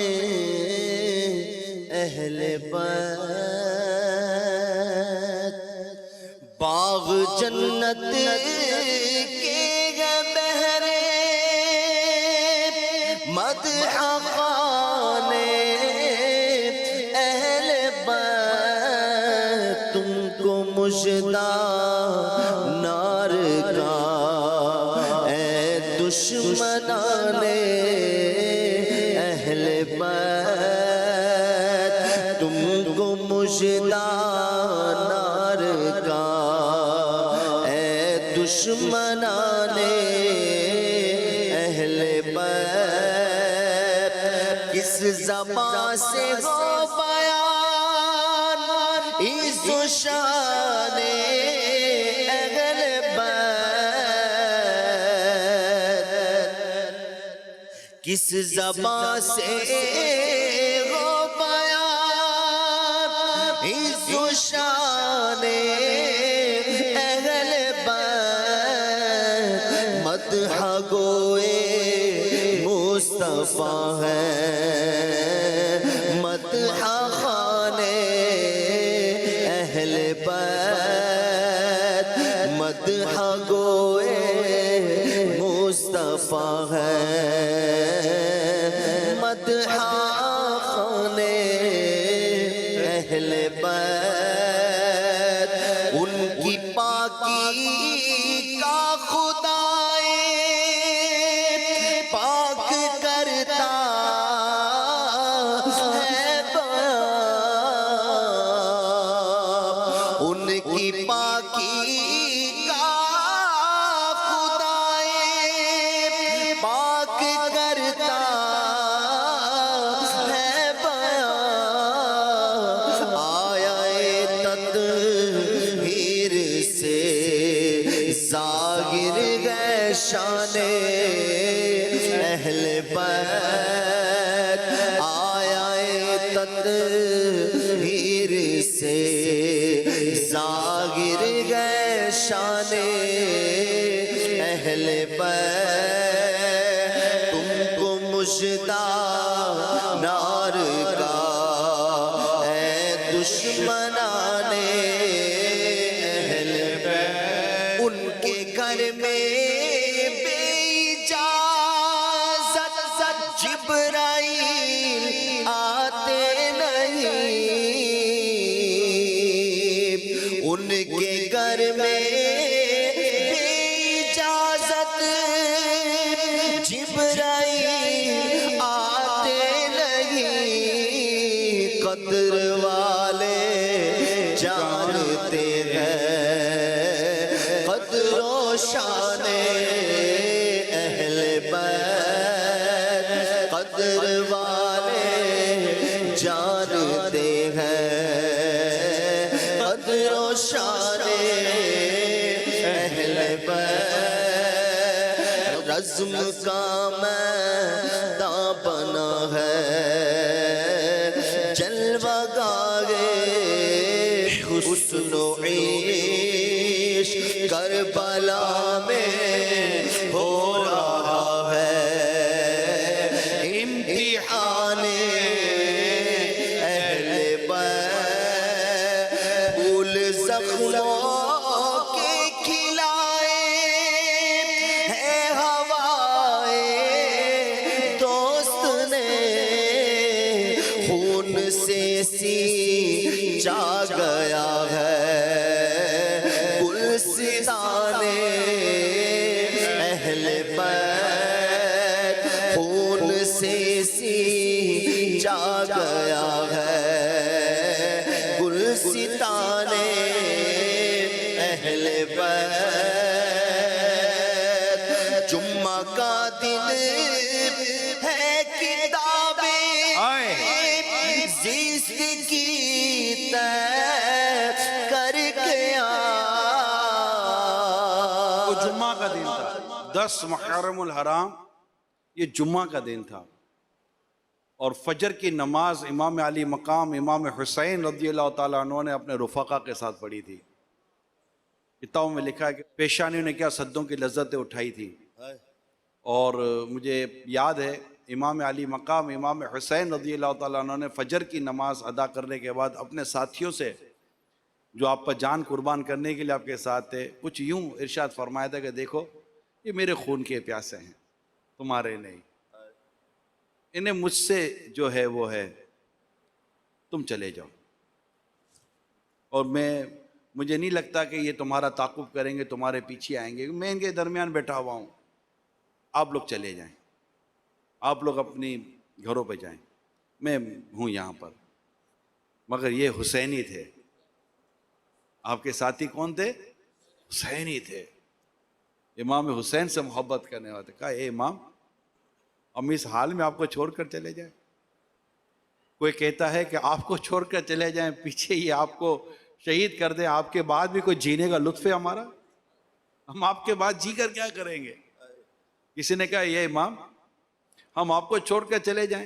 اہل بیت، باغ جنت کے ہیں بہرے مدح خانے اہل بیت، تم مژدہ نار کا اے دشمنان اہل بیت، تم کو مژدہ نار کا اے دشمنان اہل بیت، کس زبان سے ہو بیان عز و شان اہل بیت، کس زبان سے ہو بیان عز و شان اہل بیت، مدح گوئے مصطفیٰ ہے، مدح خانے اہل بیت، مدح گوئے مصطفیٰ ہے، مدح خانے اہل بیت، ان کی پاکی کا خدائے پاک کرتا ہے بیان، ان کی پاکی کا خدائے پاک کرتا ہے بیان، آیا تطہیر سے ظاہر ہے شان اہل بیت، آیا تطہیر سے ظاہر ہے شان اہل بیت، تم کو مژدہ نار کا اے دشمنان اہل بیت، ان کے گھر میں بے اجازت جبرائیل آتے نہیں، ان کے گھر میں بے اجازت جبرائیل آتے نہیں، قدر والے جانتے ہیں قدر و شان اہل بیت، قدر والے جانتے ہیں قدر و شان اہل بیت، رزم کا میدان بنا ہے جلوہ گاہ حسن و عشق کربلا میں ہو رہا ہے، امتحان اہل بیت، پھول زخموں کے کھلائے ہے ہوائے دوست نے، خون سے سینچا گیا ہے گلستان اہل بیت، خون سے سینچا گیا ہے گلستان اہل بیت، جمعہ کا دن ہے کتابیں زیست کی طے کر گیا، وہ جمعہ کا دن تھا، 10 محرم الحرام، یہ جمعہ کا دن تھا، اور فجر کی نماز امام علی مقام امام حسین رضی اللہ تعالیٰ عنہ نے اپنے رفقا کے ساتھ پڑھی تھی۔ کتابوں میں لکھا ہے کہ پیشانیوں نے کیا صدوں کی لذتیں اٹھائی تھی، اور مجھے یاد ہے امام علی مقام امام حسین رضی اللہ تعالیٰ عنہ نے فجر کی نماز ادا کرنے کے بعد اپنے ساتھیوں سے جو آپ پر جان قربان کرنے کے لیے آپ کے ساتھ تھے کچھ یوں ارشاد فرمایا تھا کہ دیکھو یہ میرے خون کے پیاسے ہیں، تمہارے نہیں، انہیں مجھ سے جو ہے وہ ہے، تم چلے جاؤ اور میں مجھے نہیں لگتا کہ یہ تمہارا تعاقب کریں گے, تمہارے پیچھے آئیں گے, میں ان کے درمیان بیٹھا ہوا ہوں, آپ لوگ چلے جائیں, آپ لوگ اپنی گھروں پہ جائیں, میں ہوں یہاں پر. مگر یہ حسینی تھے. آپ کے ساتھی کون تھے؟ حسینی تھے. امام حسین سے محبت کرنے والے. کہا اے امام, ہم اس حال میں آپ کو چھوڑ کر چلے جائیں؟ کوئی کہتا ہے کہ آپ کو چھوڑ کر چلے جائیں, پیچھے ہی آپ کو شہید کر دیں, آپ کے بعد بھی کوئی جینے کا لطف ہے ہمارا؟ ہم آپ کے بعد جی کر کیا کریں گے؟ کسی نے کہا یہ امام, ہم آپ کو چھوڑ کر چلے جائیں؟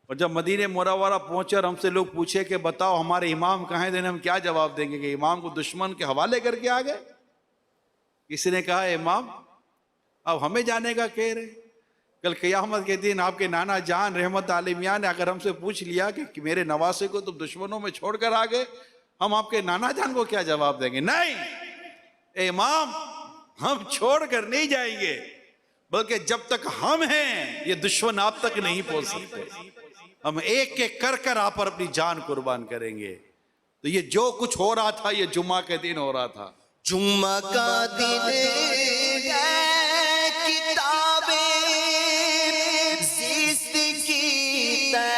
اور جب مدینہ منورہ پہنچے اور ہم سے لوگ پوچھے کہ بتاؤ ہمارے امام کہاں ہیں, ہم کیا جواب دیں گے کہ امام کو دشمن کے حوالے کر کے آ گئے؟ کسی نے کہا امام اب ہمیں جانے کا کہہ رہے, کل قیامت کے دن آپ کے نانا جان رحمت عالمیہ نے اگر ہم سے پوچھ لیا کہ میرے نواسے کو تم دشمنوں میں چھوڑ کر آ گئے, ہم آپ کے نانا جان کو کیا جواب دیں گے؟ نہیں اے امام, ہم چھوڑ کر نہیں جائیں گے, بلکہ جب تک ہم ہیں یہ دشمن آپ تک نہیں پہنچ سکتے. ہم ایک ایک کر کر آپ پر اپنی جان قربان کریں گے. تو یہ جو کچھ ہو رہا تھا یہ جمعہ کے دن ہو رہا تھا. جمعہ کا دن ہے, کتابیں زیست کی طے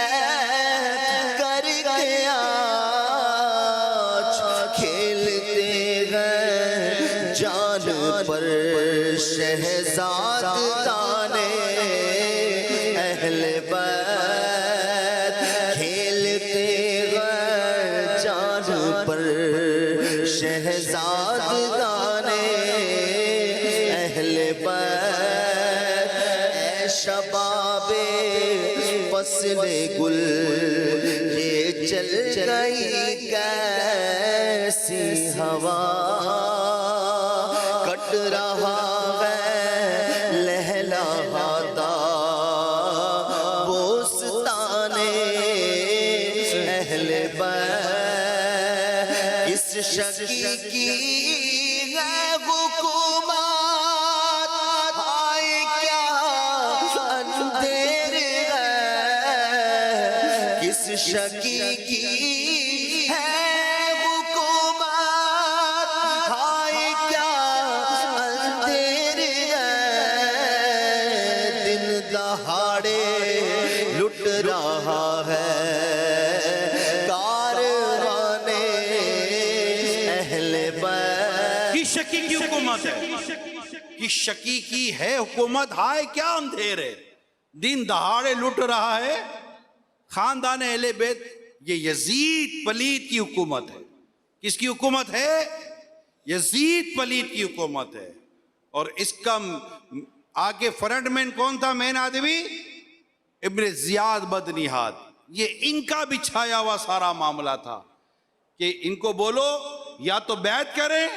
کر کے آج کھیلتے ہیں جان پر شہزاد دانے اہل بیت, کھیلتے ہیں جان پر شہزاد دانے اہل بیت. اے شباب فصل گل یہ چل گئی کیسی ہوا, کٹ رہا ہے لہلاتا بوستانے اہل بیت. کس شکی کی ہے حکومت, آئے کیا اندھیر ہے, کس شکی کی ہے حکومت, آئے کیا اندھیر ہے, دن دہاڑے لٹ رہا ہے شکی کی حکومت ہے, کہ شکی کی ہے حکومت, ہائے کیا اندھیر ہے, دن دہاڑے لٹ رہا ہے خاندان اہل بیت. یہ یزید پلید کی حکومت ہے. کس کی حکومت ہے؟ یزید پلید کی حکومت ہے. اور اس کا آگے فرنٹ مین کون تھا, مین آدمی؟ ابن زیاد بدنیاد. یہ ان کا بھی چھایا ہوا سارا معاملہ تھا کہ ان کو بولو یا تو بیعت کریں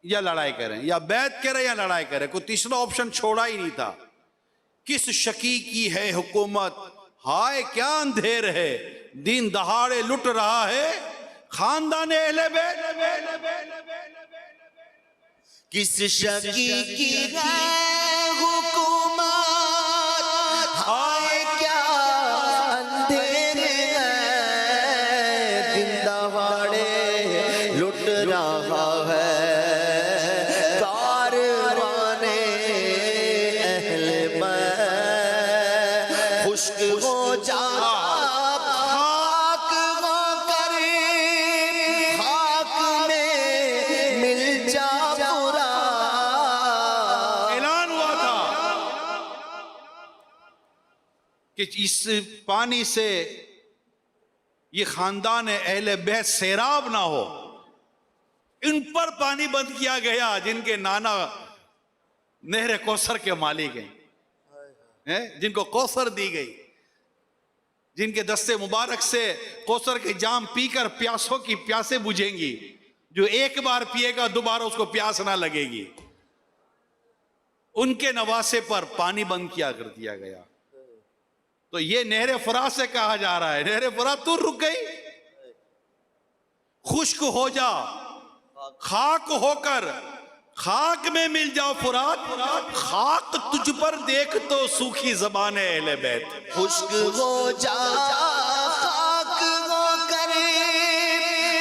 یا لڑائی کریں, یا بیعت کریں یا لڑائی کریں, کوئی تیسرا آپشن چھوڑا ہی نہیں تھا. کس شکی کی ہے حکومت, ہائے کیا اندھیر ہے, دن دہاڑے لٹ رہا ہے خاندان اہل بیت. کس شکی کی ہے حکومت, ہائے کیا اندھیر ہے, دن دہاڑے لٹ رہا ہے کاروانے اہل بیت. خشک ہو جا خاک ہو کر خاک میں مل جا پورا. اعلان ہوا تھا کہ اس پانی سے یہ خاندان اہل بیت سیراب نہ ہو. ان پر پانی بند کیا گیا جن کے نانا نہر کوثر کے مالک ہیں, جن کو کوثر دی گئی, جن کے دستے مبارک سے کوثر کے جام پی کر پیاسوں کی پیاسیں بجھیں گی, جو ایک بار پیے گا دوبارہ اس کو پیاس نہ لگے گی. ان کے نواسے پر پانی بند کیا کر دیا گیا. تو یہ نہر فرات سے کہا جا رہا ہے, نہر فرات تو رک گئی, خشک ہو جا خاک ہو کر خاک میں مل جاؤ فرات, خاک تجھ پر دیکھ تو سوکھی زبان اہل بیت. خشک ہو جا خاک ہو کر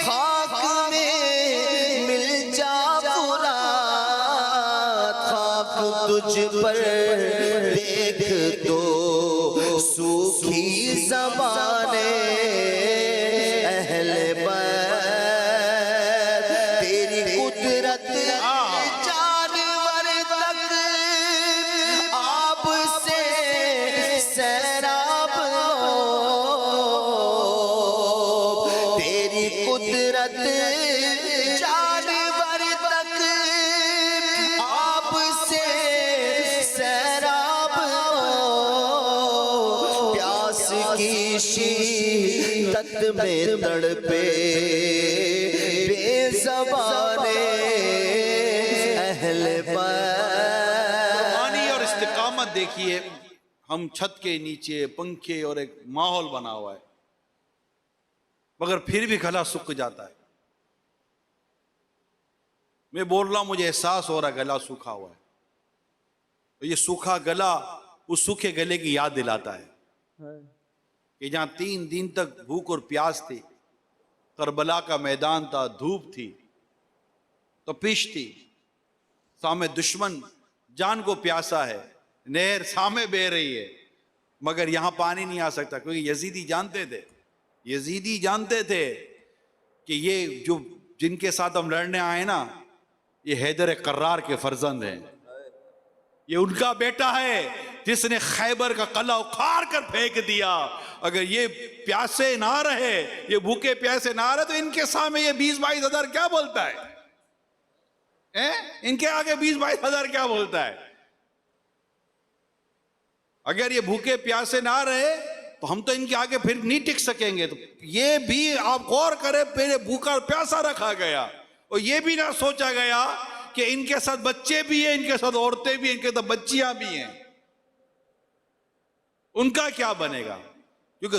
خاک میں مجھ پر دیکھ تو سوکھی زبانیں اہل بیت تیری قدرت جانور تک آپ سے سیراب ہو تیری قدرت جانور تک آپ سے سیراب ہو پیاس کی شدت میں تڑپے بے زبانیں اہل بیت پانی اور استقامت دیکھیے، ہم چھت کے نیچے پنکھے اور ایک ماحول بنا ہوا ہے، مگر پھر بھی گلا سوکھ جاتا ہے۔ میں بول رہا ہوں، مجھے احساس ہو رہا ہے گلا سوکھا ہوا ہے، تو یہ سوکھا گلا اس سوکھے گلے کی یاد دلاتا ہے کہ جہاں 3 دن تک بھوک اور پیاس تھی، کربلا کا میدان تھا، دھوپ تھی، تپش تھی، سامنے دشمن جان کو پیاسا ہے، نہر سامنے بہہ رہی ہے، مگر یہاں پانی نہیں آ سکتا، کیونکہ یزیدی جانتے تھے کہ یہ جو جن کے ساتھ ہم لڑنے آئے نا، یہ حیدر قرار کے فرزند ہیں، یہ ان کا بیٹا ہے جس نے خیبر کا قلعہ اکھاڑ کر پھینک دیا۔ اگر یہ پیاسے نہ رہے، یہ بھوکے پیاسے نہ رہے، تو ان کے سامنے یہ 20-22 ہزار کیا بولتا ہے؟ ان کے آگے 20-22 ہزار کیا بولتا ہے؟ اگر یہ بھوکے پیاسے نہ رہے تو ہم تو ان کے آگے پھر نہیں ٹک سکیں گے۔ تو یہ بھی آپ غور کریں، پہلے بھوکا اور پیاسا رکھا گیا، اور یہ بھی نہ سوچا گیا کہ ان کے ساتھ بچے بھی ہیں، ان کے ساتھ عورتیں بھی ہیں، ان کے ساتھ بچیاں بھی ہیں، ان کا کیا بنے گا؟ کیونکہ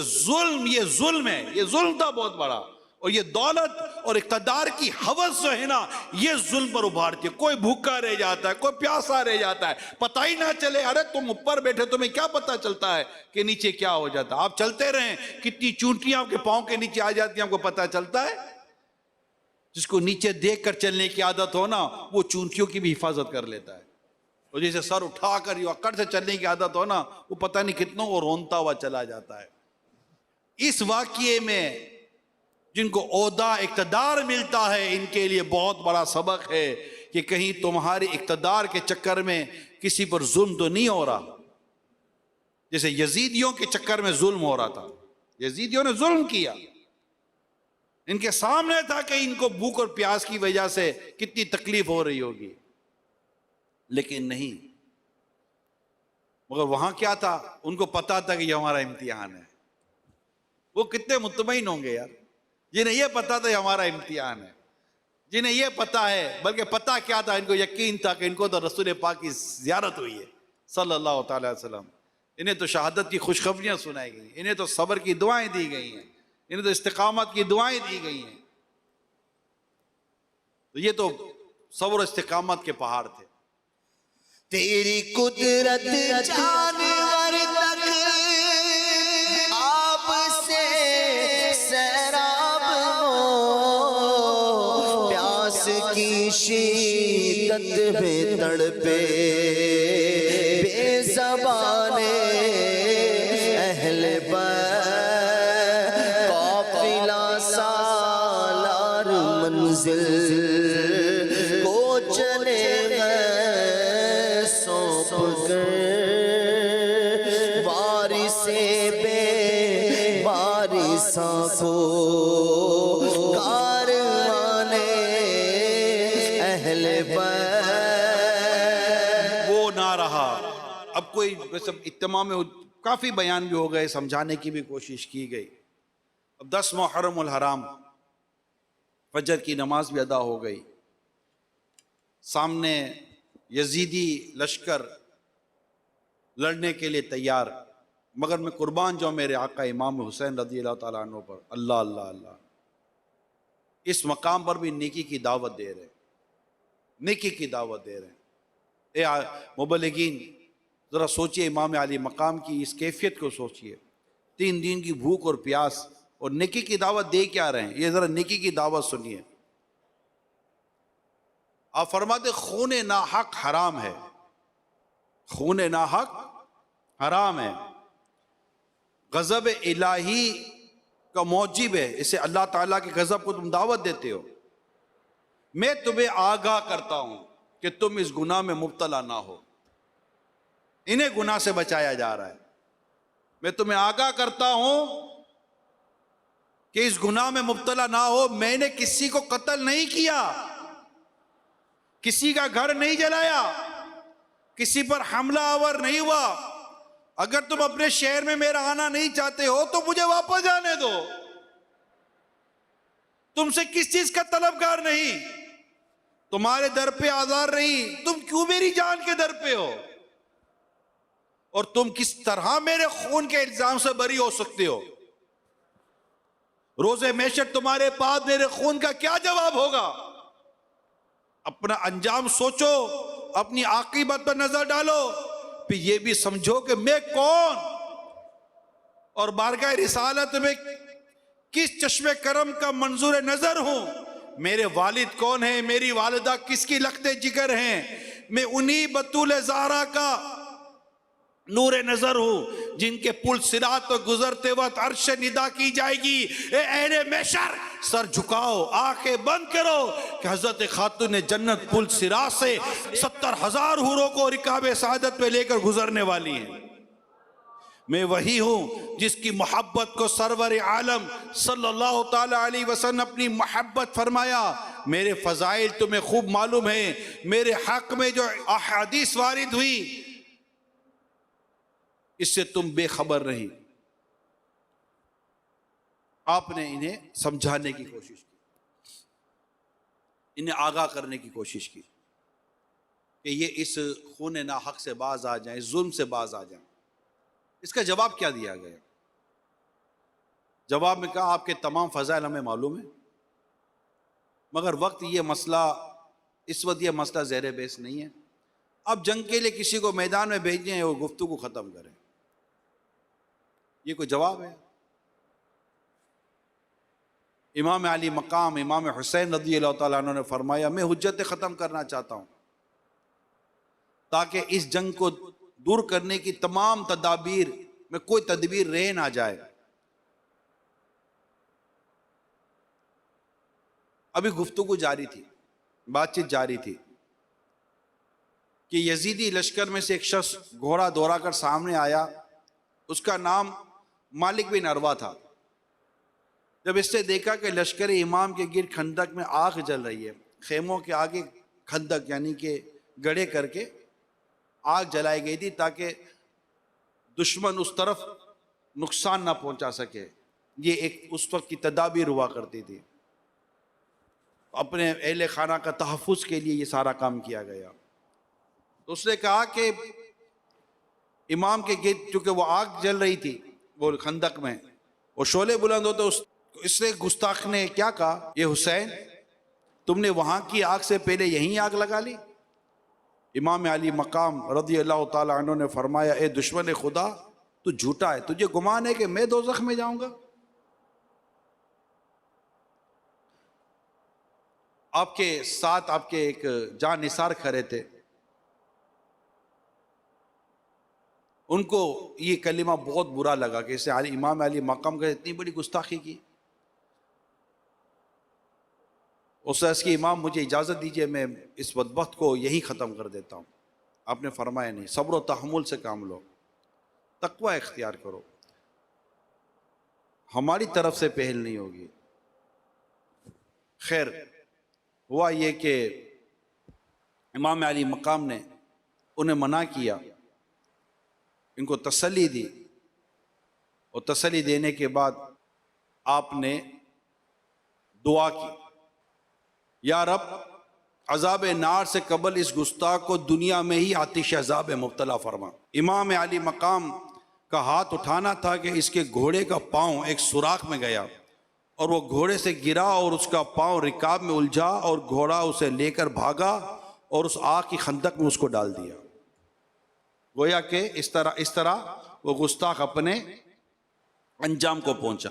یہ ظلم ہے، یہ ظلم تھا بہت بڑا، اور یہ دولت اور اقتدار کی ہوس جو ہے نا، یہ ظلم پر ابھارتی ہے۔ کوئی بھوکا رہ جاتا ہے، کوئی پیاسا رہ جاتا ہے، پتہ ہی نہ چلے۔ ارے تم اوپر بیٹھے، تمہیں کیا پتہ چلتا ہے کہ نیچے کیا ہو جاتا ہے؟ آپ چلتے رہیں، کتنی چونٹیاں آپ کے پاؤں کے نیچے آ جاتی ہیں، آپ کو پتہ چلتا ہے؟ جس کو نیچے دیکھ کر چلنے کی عادت ہو نا، وہ چونٹیوں کی بھی حفاظت کر لیتا ہے، اور جسے سر اٹھا کر یوں اکڑ سے چلنے کی عادت ہو نا، وہ پتہ نہیں کتنوں کو رونتا ہوا چلا جاتا ہے۔ اس واقعے میں جن کو عہدہ اقتدار ملتا ہے، ان کے لیے بہت بڑا سبق ہے کہ کہیں تمہاری اقتدار کے چکر میں کسی پر ظلم تو نہیں ہو رہا، جیسے یزیدیوں کے چکر میں ظلم ہو رہا تھا۔ یزیدیوں نے ظلم کیا، ان کے سامنے تھا کہ ان کو بھوک اور پیاس کی وجہ سے کتنی تکلیف ہو رہی ہوگی، لیکن نہیں، مگر وہاں کیا تھا؟ ان کو پتا تھا کہ یہ ہمارا امتحان ہے۔ وہ کتنے مطمئن ہوں گے یار، جنہیں یہ پتا تھا یہ ہمارا امتحان ہے، جنہیں یہ پتا ہے، بلکہ پتا کیا تھا؟ ان کو یقین تھا کہ ان کو تو رسول پاک کی زیارت ہوئی ہے صلی اللہ تعالی وسلم، انہیں تو شہادت کی خوشخبریاں سنائی گئی، انہیں تو صبر کی دعائیں دی گئی ہیں، انہیں تو استقامت کی دعائیں دی گئی ہیں۔ تو یہ تو صبر و استقامت کے پہاڑ تھے۔ تیری قدرت جانور تک آپ سے سیراب ہو پیاس کی شدت میں تڑپے بے زبانیں اہل بیت قافلہ سالار منزل کو چلے گئے سونپ کر وارث بے وارثاں کو کاروانے اہل بیت وہ نہ رہا۔ اب کوئی ویسے اجتماع میں کافی بیان بھی ہو گئے، سمجھانے کی بھی کوشش کی گئی۔ اب 10 محرم الحرام، فجر کی نماز بھی ادا ہو گئی، سامنے یزیدی لشکر لڑنے کے لیے تیار، مگر میں قربان جاؤں میرے آقا امام حسین رضی اللہ تعالیٰ عنہ پر، اللہ اللہ اللہ، اس مقام پر بھی نیکی کی دعوت دے رہے، نیکی کی دعوت دے رہے ہیں۔ اے مبلغین، ذرا سوچئے امام علی مقام کی اس کیفیت کو سوچئے، 3 دن کی بھوک اور پیاس، اور نیکی کی دعوت دے کیا رہے ہیں؟ یہ ذرا نیکی کی دعوت سنیے۔ آپ فرماتے خون ناحق حرام ہے، خون ناحق حرام ہے، غضب الہی کا موجب ہے، اسے اللہ تعالیٰ کے غضب کو تم دعوت دیتے ہو۔ میں تمہیں آگاہ کرتا ہوں کہ تم اس گناہ میں مبتلا نہ ہو، انہیں گناہ سے بچایا جا رہا ہے۔ میں تمہیں آگاہ کرتا ہوں کہ اس گناہ میں مبتلا نہ ہو۔ میں نے کسی کو قتل نہیں کیا، کسی کا گھر نہیں جلایا، کسی پر حملہ آور نہیں ہوا۔ اگر تم اپنے شہر میں میرا آنا نہیں چاہتے ہو تو مجھے واپس جانے دو، تم سے کس چیز کا طلبگار نہیں، تمہارے در پہ آزار رہی، تم کیوں میری جان کے در پہ ہو؟ اور تم کس طرح میرے خون کے الزام سے بری ہو سکتے ہو؟ روز محشر تمہارے پاس میرے خون کا کیا جواب ہوگا؟ اپنا انجام سوچو، اپنی عاقبت پر نظر ڈالو، پھر یہ بھی سمجھو کہ میں کون اور بارگاہ رسالت میں کس چشم کرم کا منظور نظر ہوں۔ میرے والد کون ہیں، میری والدہ کس کی لخت جگر ہیں، میں انہی بطول زہرا کا نور نظر ہوں جن کے پل صراط پر گزرتے وقت عرش ندا کی جائے گی، اے اہل محشر سر جھکاؤ، آنکھیں بند کرو کہ حضرت خاتون جنت پل صراط سے 70,000 حوروں کو رکاب سعادت پہ لے کر گزرنے والی ہیں۔ میں وہی ہوں جس کی محبت کو سرور عالم صلی اللہ تعالی علیہ وسلم اپنی محبت فرمایا۔ میرے فضائل تمہیں خوب معلوم ہیں، میرے حق میں جو احادیث وارد ہوئی اس سے تم بے خبر نہیں۔ آپ نے انہیں سمجھانے کی کوشش کی، انہیں آگاہ کرنے کی کوشش کی کہ یہ اس خون ناحق سے باز آ جائیں، ظلم سے باز آ جائیں۔ اس کا جواب کیا دیا گیا؟ جواب میں کہا آپ کے تمام فضائل ہمیں معلوم ہیں، مگر وقت یہ مسئلہ اس وقت یہ مسئلہ زیر بحث نہیں ہے، اب جنگ کے لیے کسی کو میدان میں بھیجیں اور گفتگو ختم کریں۔ یہ کوئی جواب ہے؟ امام علی مقام امام حسین رضی اللہ تعالیٰ عنہ نے فرمایا میں حجت ختم کرنا چاہتا ہوں تاکہ اس جنگ کو دور کرنے کی تمام تدابیر میں کوئی تدبیر رہ نہ جائے۔ ابھی گفتگو جاری تھی، بات چیت جاری تھی کہ یزیدی لشکر میں سے ایک شخص گھوڑا دوڑا کر سامنے آیا، اس کا نام مالک بن عروہ تھا۔ جب اس نے دیکھا کہ لشکر امام کے گرد خندق میں آگ جل رہی ہے، خیموں کے آگے خندق یعنی کہ گڑھے کر کے آگ جلائی گئی تھی تاکہ دشمن اس طرف نقصان نہ پہنچا سکے، یہ ایک اس وقت کی تدابیر ہوا کرتی تھی، اپنے اہل خانہ کا تحفظ کے لیے یہ سارا کام کیا گیا۔ تو اس نے کہا کہ امام کے گرد چونکہ وہ آگ جل رہی تھی، وہ خندق میں وہ شعلے بلند ہوتے، اس نے گستاخ نے کیا کہا، یہ حسین تم نے وہاں کی آگ سے پہلے یہیں آگ لگا لی؟ امام علی مقام رضی اللہ تعالی عنہ نے فرمایا اے دشمن خدا تو جھوٹا ہے، تجھے گمان ہے کہ میں دوزخ میں جاؤں گا؟ آپ کے ساتھ آپ کے ایک جاں نثار کھڑے تھے، ان کو یہ کلمہ بہت برا لگا کہ اسے امام علی مقام کا اتنی بڑی گستاخی کی۔ اس عرض کی امام مجھے اجازت دیجئے میں اس بدبخت کو یہی ختم کر دیتا ہوں۔ آپ نے فرمایا نہیں، صبر و تحمل سے کام لو، تقوی اختیار کرو، ہماری طرف سے پہل نہیں ہوگی۔ خیر ہوا یہ کہ امام علی مقام نے انہیں منع کیا، ان کو تسلی دی، اور تسلی دینے کے بعد آپ نے دعا کی یا رب عذاب نار سے قبل اس گستاخ کو دنیا میں ہی آتش عذاب مبتلا فرما۔ امام علی مقام کا ہاتھ اٹھانا تھا کہ اس کے گھوڑے کا پاؤں ایک سوراخ میں گیا اور وہ گھوڑے سے گرا اور اس کا پاؤں رکاب میں الجھا اور گھوڑا اسے لے کر بھاگا اور اس آگ کی خندق میں اس کو ڈال دیا۔ گویا کہ اس طرح وہ گستاخ اپنے انجام کو پہنچا۔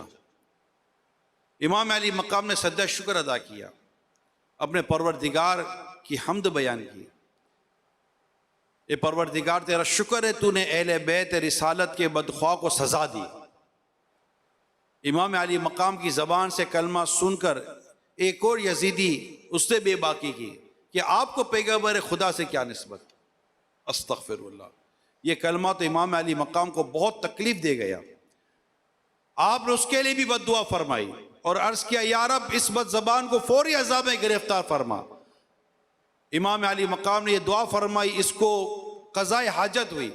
امام علی مقام نے سجدہ شکر ادا کیا، اپنے پروردگار کی حمد بیان کی، اے پروردگار تیرا شکر ہے تو نے اہل بیت رسالت کے بدخواہ کو سزا دی۔ امام علی مقام کی زبان سے کلمہ سن کر ایک اور یزیدی اس نے بے باکی کی کہ آپ کو پیغمبر خدا سے کیا نسبت۔ استغفر اللہ، یہ کلمہ تو امام علی مقام کو بہت تکلیف دے گیا۔ آپ نے اس کے لیے بھی بد دعا فرمائی اور عرض کیا یا رب اس بد زبان کو فوری عذاب میں گرفتار فرما۔ امام علی مقام نے یہ دعا فرمائی، اس کو قضاء حاجت ہوئی۔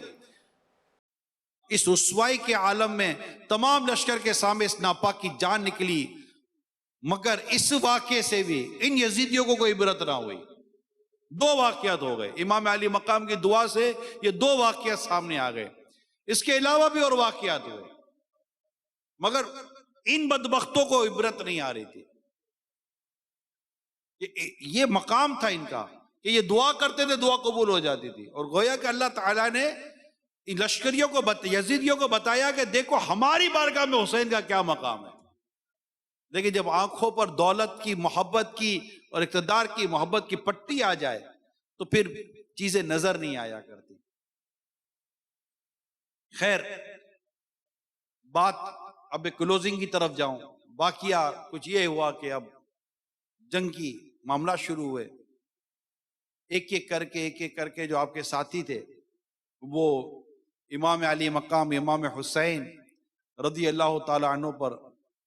اس رسوائی کے عالم میں تمام لشکر کے سامنے اس ناپاک کی جان نکلی، مگر اس واقعے سے بھی ان یزیدیوں کو کوئی عبرت نہ ہوئی۔ دو واقعات ہو گئے، امام علی مقام کی دعا سے یہ دو واقعات سامنے آ گئے، اس کے علاوہ بھی اور واقعات ہوئے، مگر ان بدبختوں کو عبرت نہیں آ رہی تھی۔ یہ مقام تھا ان کا کہ یہ دعا کرتے تھے، دعا قبول ہو جاتی تھی، اور گویا کہ اللہ تعالیٰ نے ان لشکریوں کو یزیدیوں کو بتایا کہ دیکھو ہماری بارگاہ میں حسین کا کیا مقام ہے۔ لیکن جب آنکھوں پر دولت کی، محبت کی اور اقتدار کی محبت کی پٹی آ جائے تو پھر چیزیں نظر نہیں آیا کرتی۔ خیر، بات اب کلوزنگ کی طرف جاؤں، واقعہ کچھ یہ ہوا کہ اب جنگ کی معاملہ شروع ہوئے، ایک ایک کر کے جو آپ کے ساتھی تھے وہ امام علی مقام امام حسین رضی اللہ تعالی عنہ پر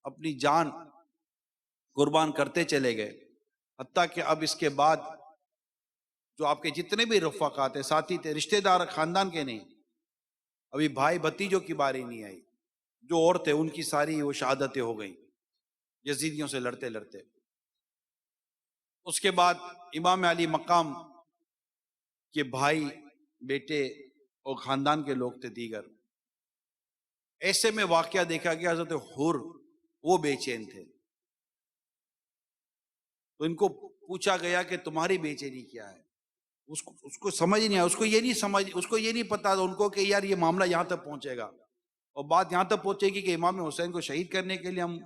اپنی جان قربان کرتے چلے گئے، حتیٰ کہ اب اس کے بعد جو آپ کے جتنے بھی رفقات تھے، ساتھی تھے، رشتہ دار خاندان کے نہیں، ابھی بھائی بھتیجوں کی باری نہیں آئی، جو اور تھے ان کی ساری وہ شہادتیں ہو گئیں یزیدیوں سے لڑتے لڑتے۔ اس کے بعد امام علی مقام کے بھائی، بیٹے اور خاندان کے لوگ تھے دیگر، ایسے میں واقعہ دیکھا گیا حضرت حر وہ بے چین تھے، تو ان کو پوچھا گیا کہ تمہاری بے چینی کیا ہے؟ اس کو سمجھ نہیں آیا، اس کو یہ نہیں پتا تھا ان کو کہ یار یہ معاملہ یہاں تک پہنچے گا اور بات یہاں تک پہنچے گی کہ امام حسین کو شہید کرنے کے لیے ہم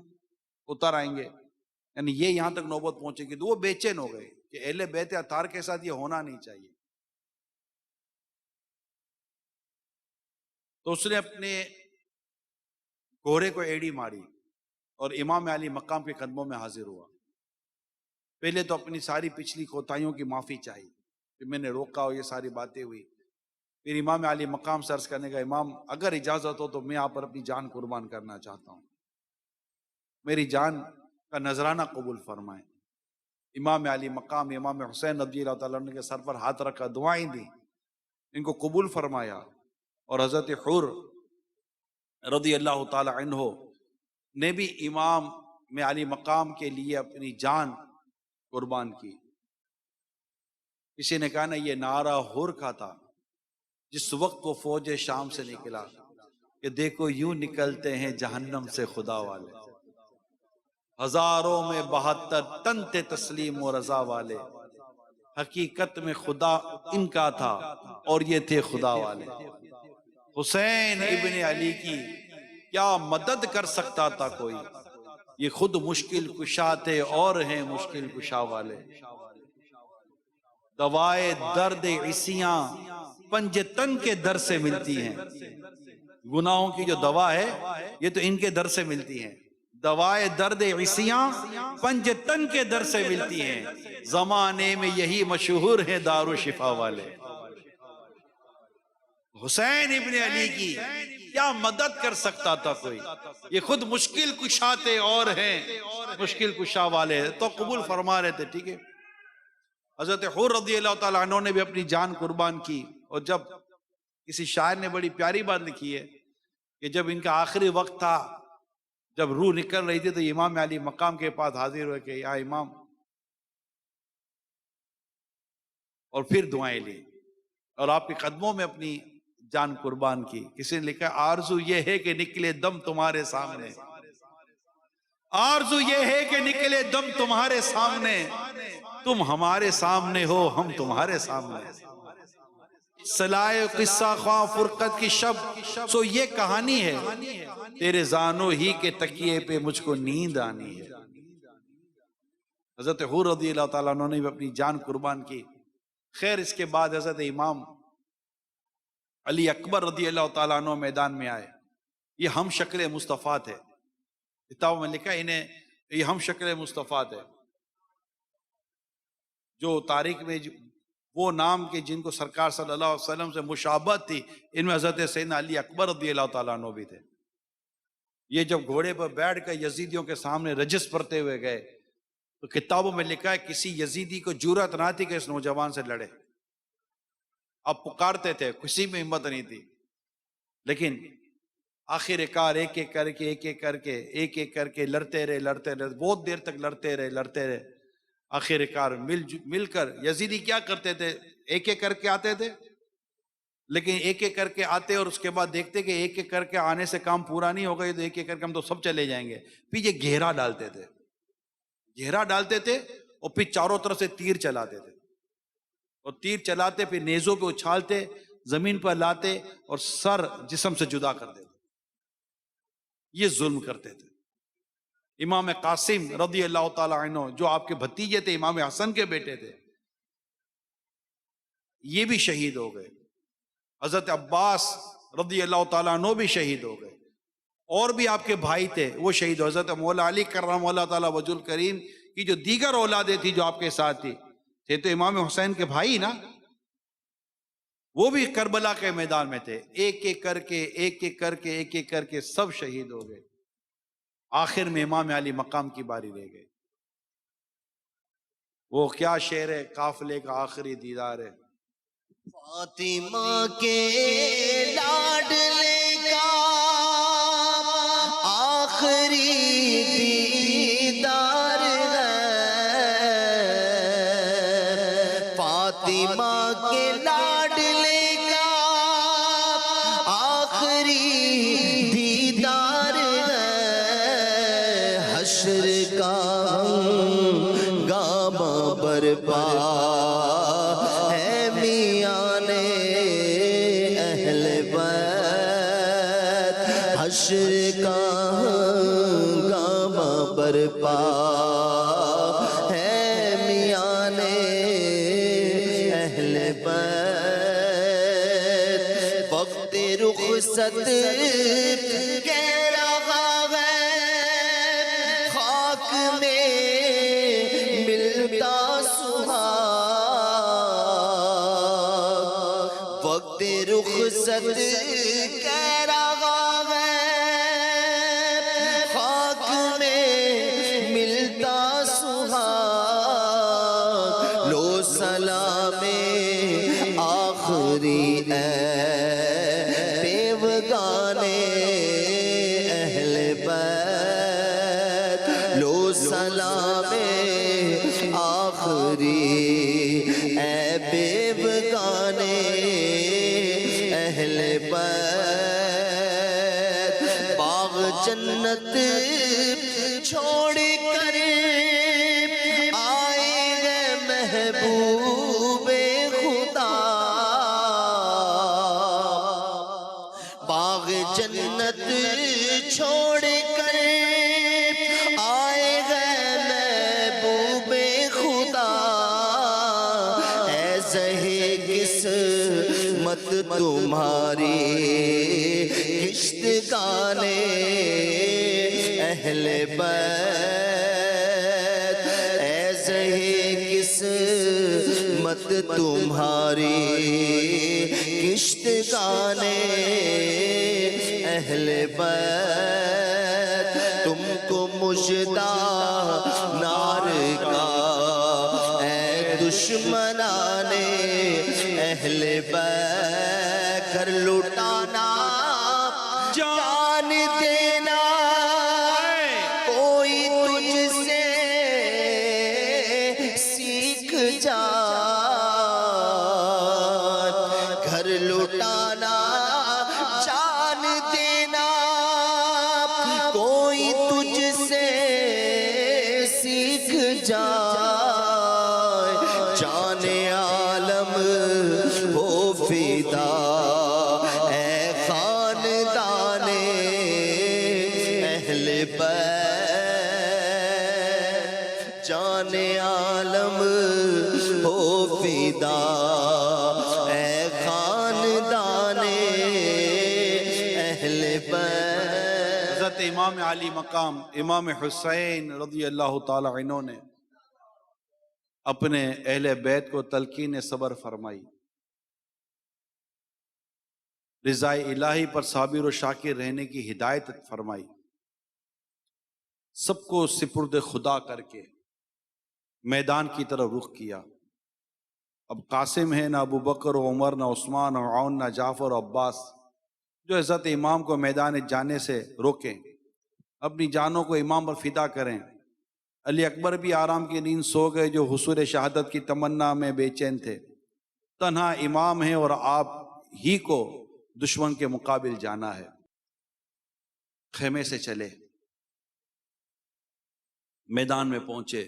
اتر آئیں گے، یعنی یہ یہاں تک نوبت پہنچے گی، تو وہ بے چین ہو گئے کہ اہل بیت اطہار کے ساتھ یہ ہونا نہیں چاہیے۔ تو اس نے اپنے گھوڑے کو ایڑی ماری اور امام علی مقام کے قدموں میں حاضر ہوا۔ پہلے تو اپنی ساری پچھلی کوتاہیوں کی معافی چاہی کہ میں نے روکا اور یہ ساری باتیں ہوئی۔ پھر امام علی مقام سے عرض کرنے کا، امام اگر اجازت ہو تو میں آپ پر اپنی جان قربان کرنا چاہتا ہوں، میری جان کا نذرانہ قبول فرمائیں۔ امام علی مقام امام حسین رضی اللہ تعالیٰ عنہ کے سر پر ہاتھ رکھا، دعائیں دی، ان کو قبول فرمایا، اور حضرت حر رضی اللہ تعالی عنہ نے بھی امام علی مقام کے لیے اپنی جان قربان کی۔ کسی نے کہا نا یہ نعرہ حر کا تھا جس وقت وہ فوج شام سے نکلا کہ دیکھو یوں نکلتے ہیں جہنم سے خدا والے، ہزاروں میں 72 تن تھے تسلیم و رضا والے، حقیقت میں خدا ان کا تھا اور یہ تھے خدا والے۔ حسین ابن علی کی کیا مدد کر سکتا تھا کوئی، یہ خود مشکل کشا تھے اور ہیں مشکل کشا والے۔ دوائے درد عصیاں پنج تن کے در سے ملتی ہیں، گناہوں کی جو دوا ہے یہ تو ان کے در سے ملتی ہیں۔ دوائے درد عصیاں پنج تن کے در سے ملتی ہیں، زمانے میں یہی مشہور ہیں دارو شفا والے۔ حسین ابن علی کی کیا مدد کر سکتا تھا کوئی، یہ خود مشکل کشا تھے اور ہیں مشکل کشا والے۔ تو قبول فرما رہے تھے، ٹھیک ہے۔ حضرت حر رضی اللہ تعالیٰ عنہ نے بھی اپنی جان قربان کی، اور جب کسی شاعر نے بڑی پیاری بات لکھی ہے کہ جب ان کا آخری وقت تھا، جب روح نکل رہی تھی، تو امام علی مقام کے پاس حاضر ہوئے کہ یا امام، اور پھر دعائیں لی اور آپ کے قدموں میں اپنی جان قربان کی۔ کسی نے لکھا آرزو یہ ہے کہ نکلے دم تمہارے سامنے، آرزو یہ ہے کہ نکلے دم تمہارے سامنے، تم ہمارے سامنے ہو ہم تمہارے سامنے۔ سلائے قصہ خواہ فرقت کی شب، سو یہ کہانی ہے تیرے زانو ہی کے تکیے پہ مجھ کو نیند آنی ہے۔ حضرت حر رضی اللہ تعالیٰ عنہ نے بھی اپنی جان قربان کی۔ خیر، اس کے بعد حضرت امام علی اکبر رضی اللہ تعالیٰ عنہ میدان میں آئے، یہ ہم شکل مصطفیٰ تھے، کتاب میں لکھا ہے انہیں یہ ہم شکل مصطفیٰ تھے، جو تاریخ میں وہ نام کے جن کو سرکار صلی اللہ علیہ وسلم سے مشابہت تھی، ان میں حضرت سیدنا علی اکبر رضی اللہ تعالیٰ عنہ بھی تھے۔ یہ جب گھوڑے پر بیٹھ کر یزیدیوں کے سامنے رجس پڑھتے ہوئے گئے تو کتابوں میں لکھا ہے کسی یزیدی کو جرأت نہ تھی کہ اس نوجوان سے لڑے، اب پکارتے تھے، کسی میں ہمت نہیں تھی، لیکن آخر کار ایک ایک کر کے لڑتے رہے، بہت دیر تک لڑتے رہے، آخر کار مل کر یزیدی کیا کرتے تھے، ایک ایک کر کے آتے تھے، لیکن ایک ایک کر کے آتے اور اس کے بعد دیکھتے کہ ایک ایک کر کے آنے سے کام پورا نہیں ہوگا، تو ایک ایک کر کے ہم تو سب چلے جائیں گے، پھر یہ گھیرا ڈالتے تھے اور پھر چاروں طرف سے تیر چلاتے تھے، اور تیر چلاتے پھر نیزوں پہ اچھالتے، زمین پر لاتے اور سر جسم سے جدا کر دیتے، یہ ظلم کرتے تھے۔ امام قاسم رضی اللہ تعالی عنہ جو آپ کے بھتیجے تھے، امام حسن کے بیٹے تھے، یہ بھی شہید ہو گئے۔ حضرت عباس رضی اللہ تعالیٰ عنہ بھی شہید ہو گئے، اور بھی آپ کے بھائی تھے وہ شہید ہو۔ حضرت مولا علی کرم اللہ تعالیٰ وجہ الکریم کی جو دیگر اولادیں تھی جو آپ کے ساتھ تھی، تھے تو امام حسین کے بھائی نا، وہ بھی کربلا کے میدان میں تھے، ایک ایک کر کے سب شہید ہو گئے، آخر میں امام علی مقام کی باری رہ گئی۔ وہ کیا شعر ہے، قافلے کا آخری دیدار ہے، فاطمہ کے لاڈلے کا آخری دیدار ہے، فاطمہ کے لاڈلے کا آخری دیدار ہے، حشر کا ہنگامہ برپا ہے میان اہل بیت، حشر کا ہنگامہ برپا ہے میان اہل بیت، وقت رخصت کہہ رہا ہے خاک میں ملتا سہاگ، وقت رخصت کہہ رہا ہے خاک میں ملتا سہاگ، لو سلام آخری اے بیوگانے اہل بیت، لو سلام آخری اے بیوگانے اہل بیت، باغ جنت چھوڑ کر آئے گئے محبوب خدا، باغ جنت چھوڑ کر آئے گئے محبوب خدا، اے زہے قسمت تمہاری کشت گانے اہل بیت، اے زہے قسمت تمہاری کشت گانے اہل بیت، تم کو مژدہ نار کا اے دشمنان اہل بیت، کر لٹانا جان دینا کوئی تجھ سے سیکھ جا، گھر لٹانا جان دینا کوئی تجھ سے سیکھ جا، جان عالم ہو فدا اے خاندان اہل بیت، جان عالم ہو فدا اے خاندان علی مقام امام حسین رضی اللہ تعالی عنہ نے اپنے اہل بیت کو تلقین صبر فرمائی، رضا الہی پر صابر و شاکر رہنے کی ہدایت فرمائی، سب کو سپرد خدا کر کے میدان کی طرف رخ کیا۔ اب قاسم ہے، نہ ابو بکر و عمر، نہ عثمان، نہ عون، نہ جعفر و عباس جو حضرت امام کو میدان جانے سے روکیں، اپنی جانوں کو امام پر فدا کریں۔ علی اکبر بھی آرام کی نیند سو گئے جو حصول شہادت کی تمنا میں بے چین تھے۔ تنہا امام ہیں اور آپ ہی کو دشمن کے مقابل جانا ہے۔ خیمے سے چلے، میدان میں پہنچے،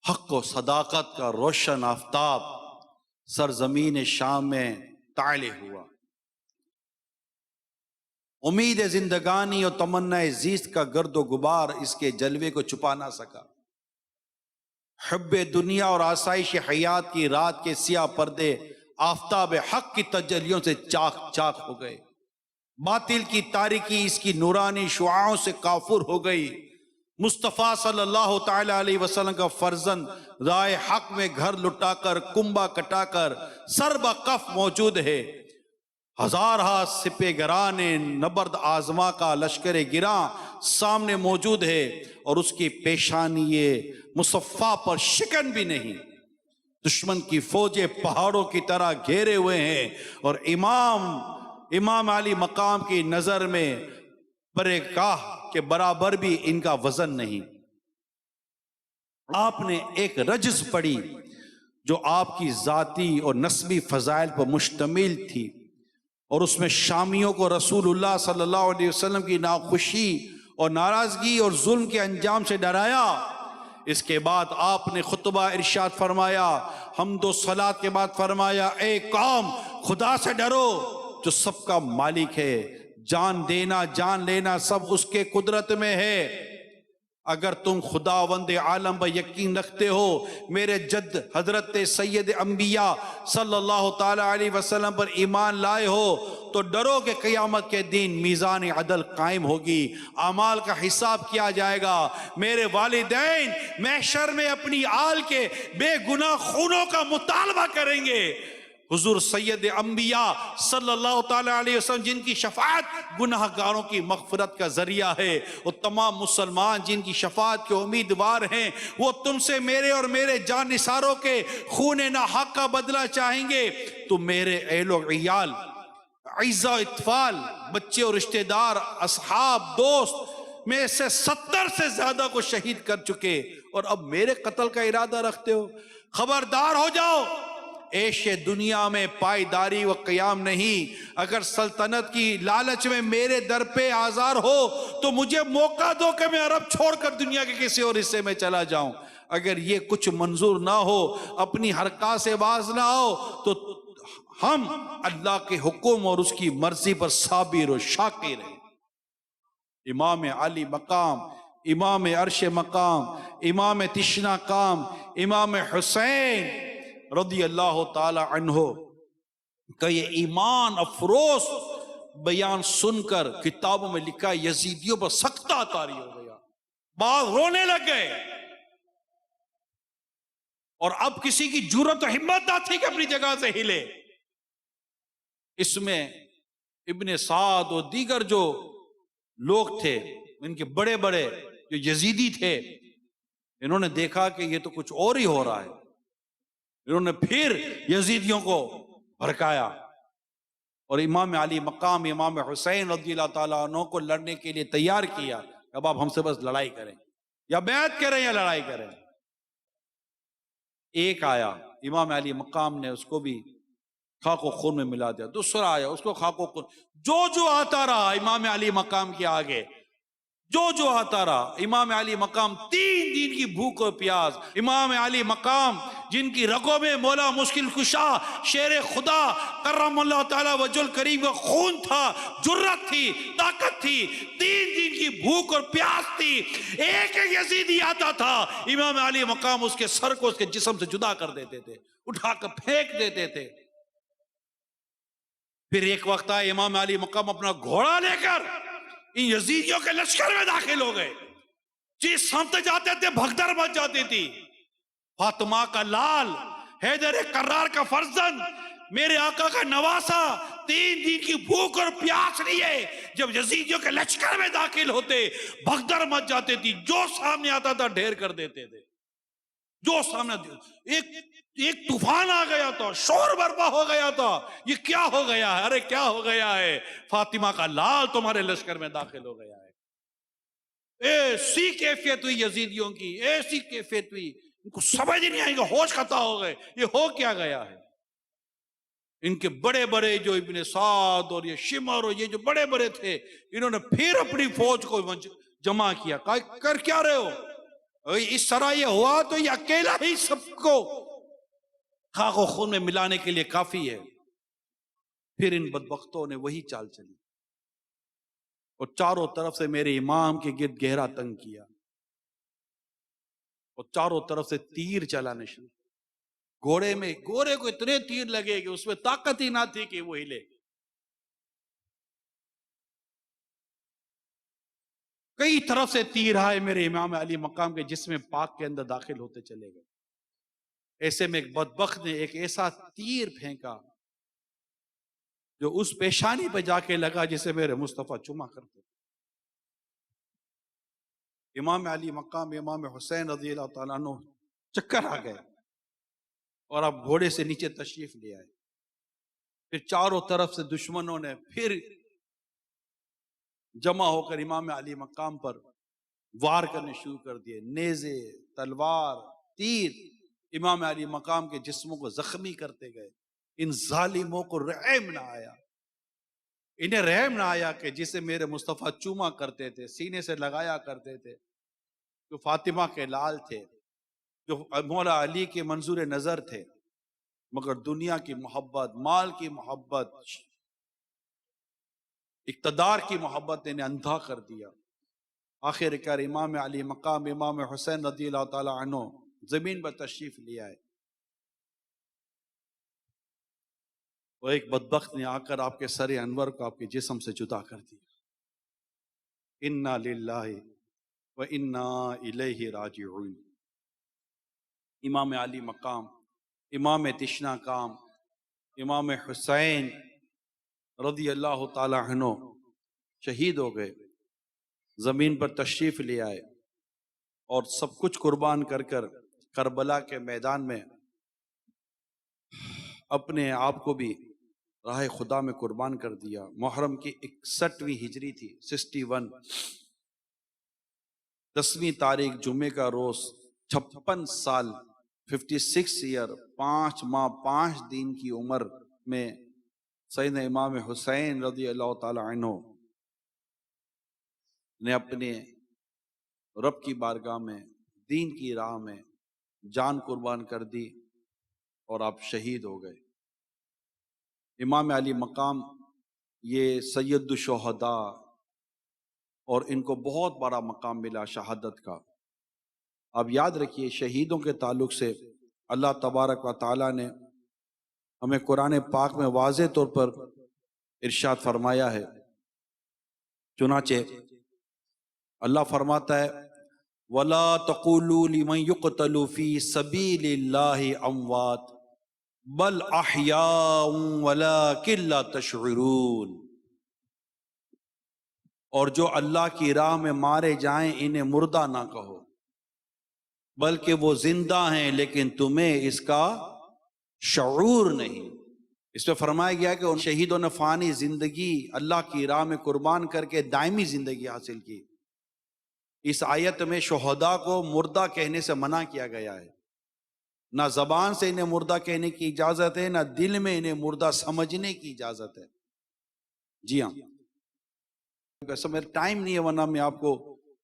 حق و صداقت کا روشن آفتاب سرزمین شام میں طالع ہوا۔ امید زندگانی اور تمنا زیست کا گرد و غبار اس کے جلوے کو چھپا نہ سکا۔ حب دنیا اور آسائش حیات کی رات کے سیاہ پردے آفتاب حق کی تجلیوں سے چاک چاک ہو گئے، باطل کی تاریکی اس کی نورانی شعاعوں سے کافر ہو گئی۔ مصطفیٰ صلی اللہ تعالی علیہ وسلم کا فرزند رائے حق میں گھر لٹا کر کنبا کٹا کر سر بکف موجود ہے۔ ہزارہ سپہ گران نبرد آزما کا لشکر گراں سامنے موجود ہے اور اس کی پیشانی مصفا پر شکن بھی نہیں۔ دشمن کی فوجیں پہاڑوں کی طرح گھیرے ہوئے ہیں اور امام علی مقام کی نظر میں برے گاہ کے برابر بھی ان کا وزن نہیں۔ آپ نے ایک رجز پڑھی جو آپ کی ذاتی اور نسبی فضائل پر مشتمل تھی، اور اس میں شامیوں کو رسول اللہ صلی اللہ علیہ وسلم کی ناخوشی اور ناراضگی اور ظلم کے انجام سے ڈرایا۔ اس کے بعد آپ نے خطبہ ارشاد فرمایا، حمد و صلات کے بعد فرمایا، اے قوم خدا سے ڈرو جو سب کا مالک ہے، جان دینا جان لینا سب اس کے قدرت میں ہے۔ اگر تم خداوند عالم پر یقین رکھتے ہو، میرے جد حضرت سید انبیاء صلی اللہ تعالی علیہ وسلم پر ایمان لائے ہو، تو ڈرو کہ قیامت کے دن میزان عدل قائم ہوگی، اعمال کا حساب کیا جائے گا۔ میرے والدین محشر میں اپنی آل کے بے گناہ خونوں کا مطالبہ کریں گے۔ حضور سید انبیاء صلی اللہ تعالی علیہ وسلم جن کی شفاعت گناہ گاروں کی مغفرت کا ذریعہ ہے، اور تمام مسلمان جن کی شفاعت کے امیدوار ہیں، وہ تم سے میرے اور میرے جان نثاروں کے خون ناحق کا بدلہ چاہیں گے۔ تو میرے اہل و عیال، اعزاء و اطفال، بچے اور رشتہ دار، اصحاب، دوست میں سے 70 سے زیادہ کو شہید کر چکے، اور اب میرے قتل کا ارادہ رکھتے ہو؟ خبردار ہو جاؤ، عیش دنیا میں پائیداری و قیام نہیں۔ اگر سلطنت کی لالچ میں میرے در پہ آزار ہو تو مجھے موقع دو کہ میں عرب چھوڑ کر دنیا کے کسی اور حصے میں چلا جاؤں۔ اگر یہ کچھ منظور نہ ہو، اپنی حرکات سے باز نہ ہو، تو ہم اللہ کے حکم اور اس کی مرضی پر صابر و شاکر ہیں۔ امام علی مقام، امام عرش مقام، امام تشنا کام، امام حسین رضی اللہ تعالی عنہ کا یہ ایمان افروز بیان سن کر کتابوں میں لکھا یزیدیوں پر سکتہ طاری ہو گیا، بعض رونے لگ گئے، اور اب کسی کی جرأت و ہمت نہ تھی کہ اپنی جگہ سے ہلے۔ اس میں ابن سعد اور دیگر جو لوگ تھے، ان کے بڑے بڑے جو یزیدی تھے، انہوں نے دیکھا کہ یہ تو کچھ اور ہی ہو رہا ہے، انہوں نے پھر یزیدیوں کو بھڑکایا اور امام علی مقام امام حسین رضی اللہ تعالیٰ عنہ کو لڑنے کے لیے تیار کیا۔ اب آپ ہم سے بس لڑائی کریں، یا بیعت کریں یا لڑائی کریں۔ ایک آیا امام علی مقام نے اس کو بھی خاک و خون میں ملا دیا، دوسرا آیا اس کو خاک و خون، جو آتا رہا امام علی مقام کے آگے، جو آتا رہا۔ امام علی مقام 3 دن کی بھوک و پیاس، امام علی مقام جن کی رگوں میں مولا مشکل کشا شیر خدا کرم اللہ تعالی وجہ الکریم کا خون تھا، جرت تھی، طاقت تھی، 3 دن کی بھوک اور پیاس تھی۔ ایک یزیدی آتا تھا، امام علی مقام اس کے سر کو اس کے جسم سے جدا کر دیتے تھے، اٹھا کر پھینک دیتے تھے۔ پھر ایک وقت آئے امام علی مقام اپنا گھوڑا لے کر ان یزیدیوں کے لشکر میں داخل ہو گئے، جس سمت جاتے تھے بھگدڑ مچ جاتی تھی۔ فاطمہ کا لال، حیدر کرار کا فرزند، میرے آقا کا نواسا، 3 دن کی بھوک اور پیاس لیے جب یزیدیوں کے لشکر میں داخل ہوتے بھگدڑ مچ جاتی تھی، جو سامنے آتا تھا ڈھیر کر دیتے تھے، جو سامنے ایک طوفان آ گیا تھا، شور برپا ہو گیا تھا، یہ کیا ہو گیا ہے، ارے کیا ہو گیا ہے، فاطمہ کا لال تمہارے لشکر میں داخل ہو گیا ہے۔ ایسی کیفیت ہوئی یزیدیوں کی، ایسی کیفیت ہوئی، ان کو سمجھ نہیں آئے گا، ہوش خطا ہو گئے، یہ ہو کیا گیا ہے۔ ان کے بڑے بڑے جو ابن سعد اور یہ شمر اور یہ جو بڑے بڑے تھے، انہوں نے پھر اپنی فوج کو جمع کیا، کہا کر کیا رہے ہو، اس طرح یہ ہوا تو یہ اکیلا ہی سب کو خاک و خون میں ملانے کے لیے کافی ہے۔ پھر ان بدبختوں نے وہی چال چلی اور چاروں طرف سے میرے امام کے گرد گہرا تنگ کیا اور چاروں طرف سے تیر چلانے شروع۔ گھوڑے کو اتنے تیر لگے کہ اس میں طاقت ہی نہ تھی کہ وہ ہلے۔ کئی طرف سے تیر آئے میرے امام علی مقام کے جسم پاک کے اندر داخل ہوتے چلے گئے۔ ایسے میں ایک بدبخت نے ایک ایسا تیر پھینکا جو اس پیشانی پہ جا کے لگا جسے میرے مصطفیٰ چوما کرتے۔ امام علی مقام امام حسین رضی اللہ تعالیٰ عنہ چکر آ گئے اور اب گھوڑے سے نیچے تشریف لے آئے۔ پھر چاروں طرف سے دشمنوں نے پھر جمع ہو کر امام علی مقام پر وار کرنے شروع کر دیے، نیزے، تلوار، تیر امام علی مقام کے جسموں کو زخمی کرتے گئے۔ ان ظالموں کو رحم نہ آیا، انہیں رحم نہ آیا کہ جسے میرے مصطفیٰ چوما کرتے تھے، سینے سے لگایا کرتے تھے، جو فاطمہ کے لال تھے، جو مولا علی کے منظور نظر تھے، مگر دنیا کی محبت، مال کی محبت، اقتدار کی محبت نے انہیں اندھا کر دیا۔ آخر کار امام علی مقام امام حسین رضی اللہ تعالی عنہ زمین پر تشریف لے آئے اور ایک بدبخت نے آ کر آپ کے سر انور کو آپ کے جسم سے جدا کر دیا۔ انا للہ و انا الیہ راجعون۔ امام علی مقام، امام تشنا کام، امام حسین رضی اللہ تعالی عنہ شہید ہو گئے، زمین پر تشریف لے آئے اور سب کچھ قربان کر کر کربلا کے میدان میں اپنے آپ کو بھی راہ خدا میں قربان کر دیا۔ محرم کی 61ویں ہجری تھی، 61، 10ویں تاریخ جمعے کا روز، 56 سال 56 ایئر 5 ماہ 5 دن کی عمر میں سیدنا امام حسین رضی اللہ تعالی عنہ نے اپنے رب کی بارگاہ میں دین کی راہ میں جان قربان کر دی اور آپ شہید ہو گئے۔ امام علی مقام یہ سید الشہداء اور ان کو بہت بڑا مقام ملا شہادت کا۔ آپ یاد رکھیے شہیدوں کے تعلق سے اللہ تبارک و تعالی نے ہمیں قرآن پاک میں واضح طور پر ارشاد فرمایا ہے۔ چنانچہ اللہ فرماتا ہے وَلَا تَقُولُوا لِمَنْ يُقْتَلُ فِي سَبِيلِ اللَّهِ أَمْوَاتٌ بَلْ أَحْيَاءٌ وَلَكِنْ لَا تَشْعُرُونَ۔ اور جو اللہ کی راہ میں مارے جائیں انہیں مردہ نہ کہو، بلکہ وہ زندہ ہیں لیکن تمہیں اس کا شعور نہیں۔ اس پہ فرمایا گیا کہ ان شہیدوں نے فانی زندگی اللہ کی راہ میں قربان کر کے دائمی زندگی حاصل کی۔ اس آیت میں شہداء کو مردہ کہنے سے منع کیا گیا ہے، نہ زبان سے انہیں مردہ کہنے کی اجازت ہے، نہ دل میں انہیں مردہ سمجھنے کی اجازت ہے۔ جی ہاں، ویسے میرا ٹائم نہیں ہے ورنہ میں آپ کو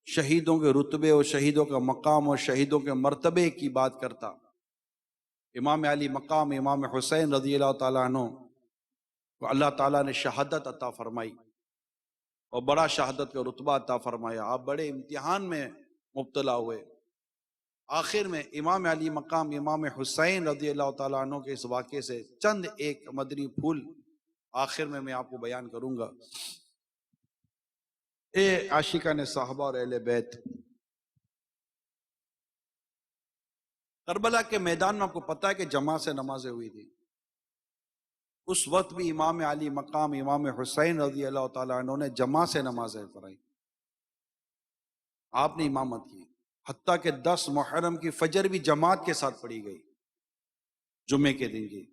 شہیدوں کے رتبے اور شہیدوں کا مقام اور شہیدوں کے مرتبے کی بات کرتا۔ امام علی مقام امام حسین رضی اللہ تعالیٰ عنہ کو اللہ تعالیٰ نے شہادت عطا فرمائی اور بڑا شہادت کا رتبہ عطا فرمایا۔ آپ بڑے امتحان میں مبتلا ہوئے، آخر میں امام علی مقام امام حسین رضی اللہ تعالیٰ عنہ کے اس واقعے سے چند ایک مدنی پھول آخر میں آپ کو بیان کروں گا۔ اے عاشقان صحابہ اور اہل بیت، کربلا کے میدان میں آپ کو پتا ہے کہ جماعت سے نمازیں ہوئی تھی. اس وقت بھی امام علی مقام امام حسین رضی اللہ تعالیٰ عنہ نے جماعت سے نمازیں پڑھائی. آپ نے امامت کی، حتیٰ کہ 10 محرم کی فجر بھی جماعت کے ساتھ پڑھی گئی جمعے کے دن کی.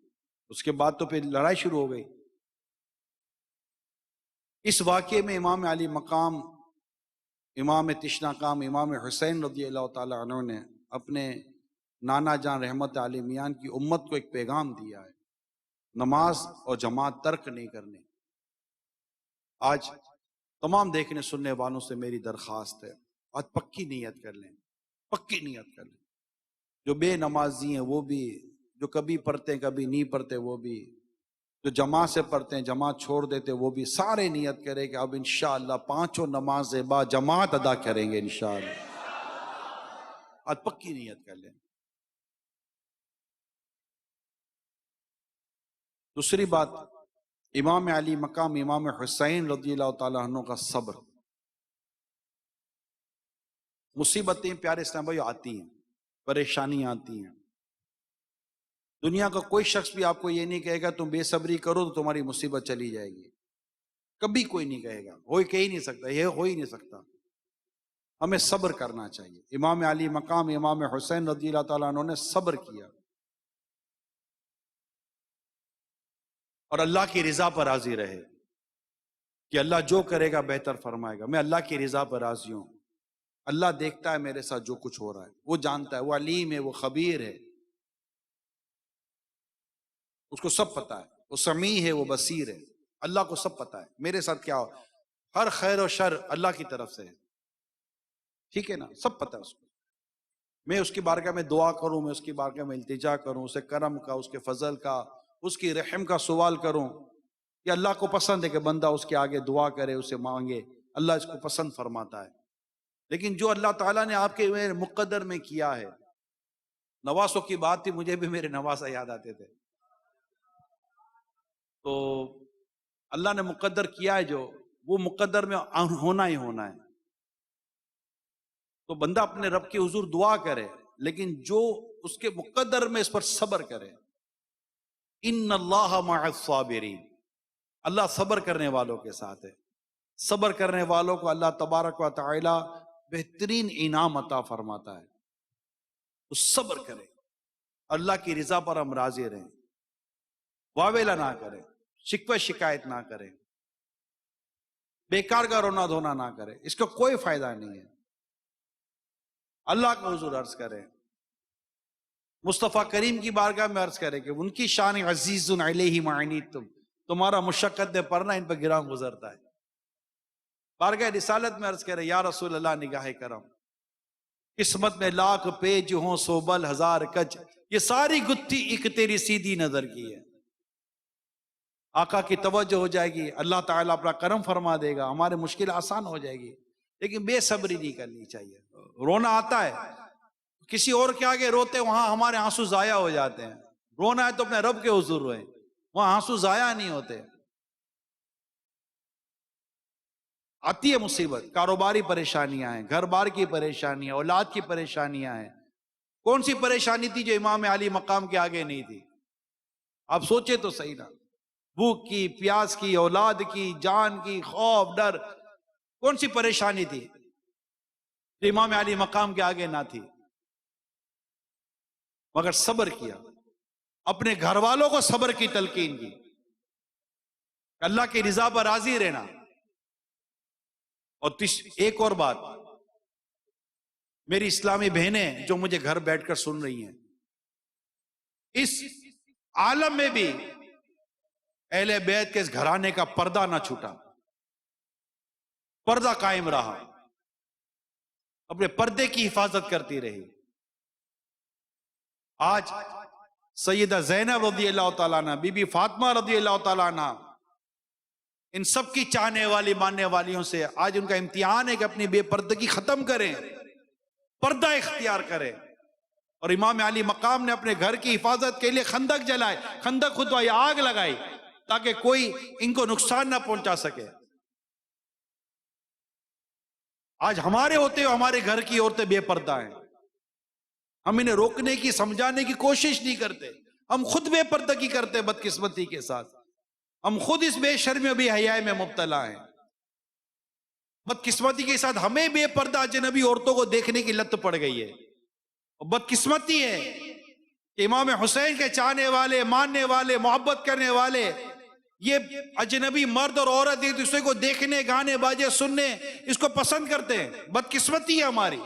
اس کے بعد تو پھر لڑائی شروع ہو گئی. اس واقعے میں امام علی مقام امام تشنا کام امام حسین رضی اللہ تعالیٰ عنہ نے اپنے نانا جان رحمت علی میان کی امت کو ایک پیغام دیا ہے، نماز اور جماعت ترک نہیں کرنے. آج تمام دیکھنے سننے والوں سے میری درخواست ہے، آج پکی نیت کر لیں، پکی نیت کر لیں. جو بے نمازی ہیں وہ بھی، جو کبھی پڑھتے ہیں کبھی نہیں پڑھتے وہ بھی، جو جماعت سے پڑھتے ہیں جماعت چھوڑ دیتے وہ بھی، سارے نیت کریں کہ اب انشاءاللہ 5 نمازیں با جماعت ادا کریں گے انشاءاللہ. آج پکی نیت کر لیں. دوسری بات، امام علی مقام امام حسین رضی اللہ تعالیٰ عنہ کا صبر. مصیبتیں پیارے اسلام بھائی آتی ہیں، پریشانیاں آتی ہیں. دنیا کا کوئی شخص بھی آپ کو یہ نہیں کہے گا تم بے صبری کرو تو تمہاری مصیبت چلی جائے گی. کبھی کوئی نہیں کہے گا، کوئی کہہ ہی نہیں سکتا، یہ ہو ہی نہیں سکتا. ہمیں صبر کرنا چاہیے. امام علی مقام امام حسین رضی اللہ تعالیٰ عنہ نے صبر کیا اور اللہ کی رضا پر راضی رہے کہ اللہ جو کرے گا بہتر فرمائے گا. میں اللہ کی رضا پر راضی ہوں. اللہ دیکھتا ہے میرے ساتھ جو کچھ ہو رہا ہے، وہ جانتا ہے، وہ علیم ہے، وہ خبیر ہے، اس کو سب پتا ہے، وہ سمیع ہے، وہ بصیر ہے. اللہ کو سب پتا ہے میرے ساتھ کیا ہو. ہر خیر و شر اللہ کی طرف سے ہے، ٹھیک ہے نا، سب پتا ہے اس کو. میں اس کی بارگاہ میں دعا کروں، میں اس کی بارگاہ میں التجا کروں، اسے کرم کا، اس کے فضل کا، اس کی رحم کا سوال کروں. کہ اللہ کو پسند ہے کہ بندہ اس کے آگے دعا کرے، اسے مانگے، اللہ اس کو پسند فرماتا ہے. لیکن جو اللہ تعالیٰ نے آپ کے مقدر میں کیا ہے، نواسوں کی بات تھی، مجھے بھی میرے نواسہ یاد آتے تھے. تو اللہ نے مقدر کیا ہے جو، وہ مقدر میں ہونا ہی ہونا ہے. تو بندہ اپنے رب کے حضور دعا کرے، لیکن جو اس کے مقدر میں اس پر صبر کرے. ان اللہ مع الصابرین، اللہ صبر کرنے والوں کے ساتھ ہے. صبر کرنے والوں کو اللہ تبارک و تعالی بہترین انعام عطا فرماتا ہے. تو صبر کرے، اللہ کی رضا پر ہم راضی رہیں، واویلا نہ کریں، شکوہ شکایت نہ کریں، بیکار کا رونا دھونا نہ کریں، اس کا کوئی فائدہ نہیں ہے. اللہ کا حضور عرض کریں، مصطفیٰ کریم کی بارگاہ میں عرض کریں کہ ان کی شان عزیز علیہ ما عنتم، تمہارا مشقت میں پڑنا ان پر گراں گزرتا ہے. بارگاہ رسالت میں عرض کریں، یا رسول اللہ نگاہ کرم، قسمت میں لاکھ پیج ہوں سو بل ہزار کج، یہ ساری گتھی ایک تیری سیدھی نظر کی ہے. آقا کی توجہ ہو جائے گی، اللہ تعالیٰ اپنا کرم فرما دے گا، ہمارے مشکل آسان ہو جائے گی. لیکن بے صبری نہیں کرنی چاہیے. رونا آتا ہے، کسی اور کے آگے روتے وہاں ہمارے آنسو ضائع ہو جاتے ہیں. رونا ہے تو اپنے رب کے حضور روئیں، وہاں آنسو ضائع نہیں ہوتے. آتی ہے مصیبت، کاروباری پریشانیاں ہیں، گھر بار کی پریشانیاں، اولاد کی پریشانیاں ہیں. کون سی پریشانی تھی جو امام علی مقام کے آگے نہیں تھی؟ آپ سوچے تو صحیح نا. بھوک کی، پیاس کی، اولاد کی، جان کی، خوف، ڈر، کون سی پریشانی تھی جو امام علی مقام کے آگے نہ تھی؟ مگر صبر کیا، اپنے گھر والوں کو صبر کی تلقین کی، اللہ کی رضا پر راضی رہنا. اور ایک اور بات، میری اسلامی بہنیں جو مجھے گھر بیٹھ کر سن رہی ہیں، اس عالم میں بھی اہل بیت کے اس گھرانے کا پردہ نہ چھوٹا، پردہ قائم رہا، اپنے پردے کی حفاظت کرتی رہی. آج سیدہ زینب رضی اللہ تعالیٰ عنہ، بی بی فاطمہ رضی اللہ تعالیٰ عنہ، ان سب کی چاہنے والی ماننے والیوں سے آج ان کا امتحان ہے کہ اپنی بے پردگی ختم کریں، پردہ اختیار کریں. اور امام علی مقام نے اپنے گھر کی حفاظت کے لیے خندق جلائے، خندق کھدوائی، آگ لگائی تاکہ کوئی ان کو نقصان نہ پہنچا سکے. آج ہمارے ہوتے ہوئے ہمارے گھر کی عورتیں بے پردہ ہیں، ہم انہیں روکنے کی سمجھانے کی کوشش نہیں کرتے، ہم خود بے پردگی کرتے بدقسمتی کے ساتھ، ہم خود اس بے شرمی و بے حیائی میں مبتلا ہیں۔ بدقسمتی کے ساتھ ہمیں بے پردہ اجنبی عورتوں کو دیکھنے کی لت پڑ گئی ہے، اور بدقسمتی ہے کہ امام حسین کے چاہنے والے، ماننے والے، محبت کرنے والے یہ اجنبی مرد اور عورت ایک دوسرے کو دیکھنے، گانے باجے سننے اس کو پسند کرتے ہیں۔ بدقسمتی ہے ہماری۔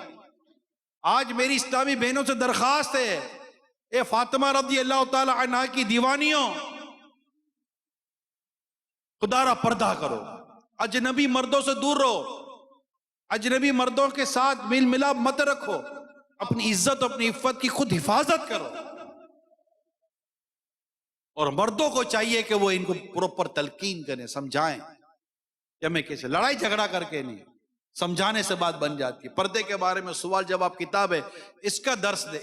آج میری اسلامی بہنوں سے درخواست ہے، اے فاطمہ رضی اللہ تعالی عنہا کی دیوانیوں، خدا را پردہ کرو، اجنبی مردوں سے دور رہو، اجنبی مردوں کے ساتھ میل ملاپ مت رکھو، اپنی عزت اپنی عفت کی خود حفاظت کرو۔ اور مردوں کو چاہیے کہ وہ ان کو پراپر تلقین کریں، سمجھائیں کہ ہمیں کیسے، لڑائی جھگڑا کر کے نہیں، سمجھانے سے بات بن جاتی ہے۔ پردے کے بارے میں سوال جواب کتاب ہے، اس کا درس دیں،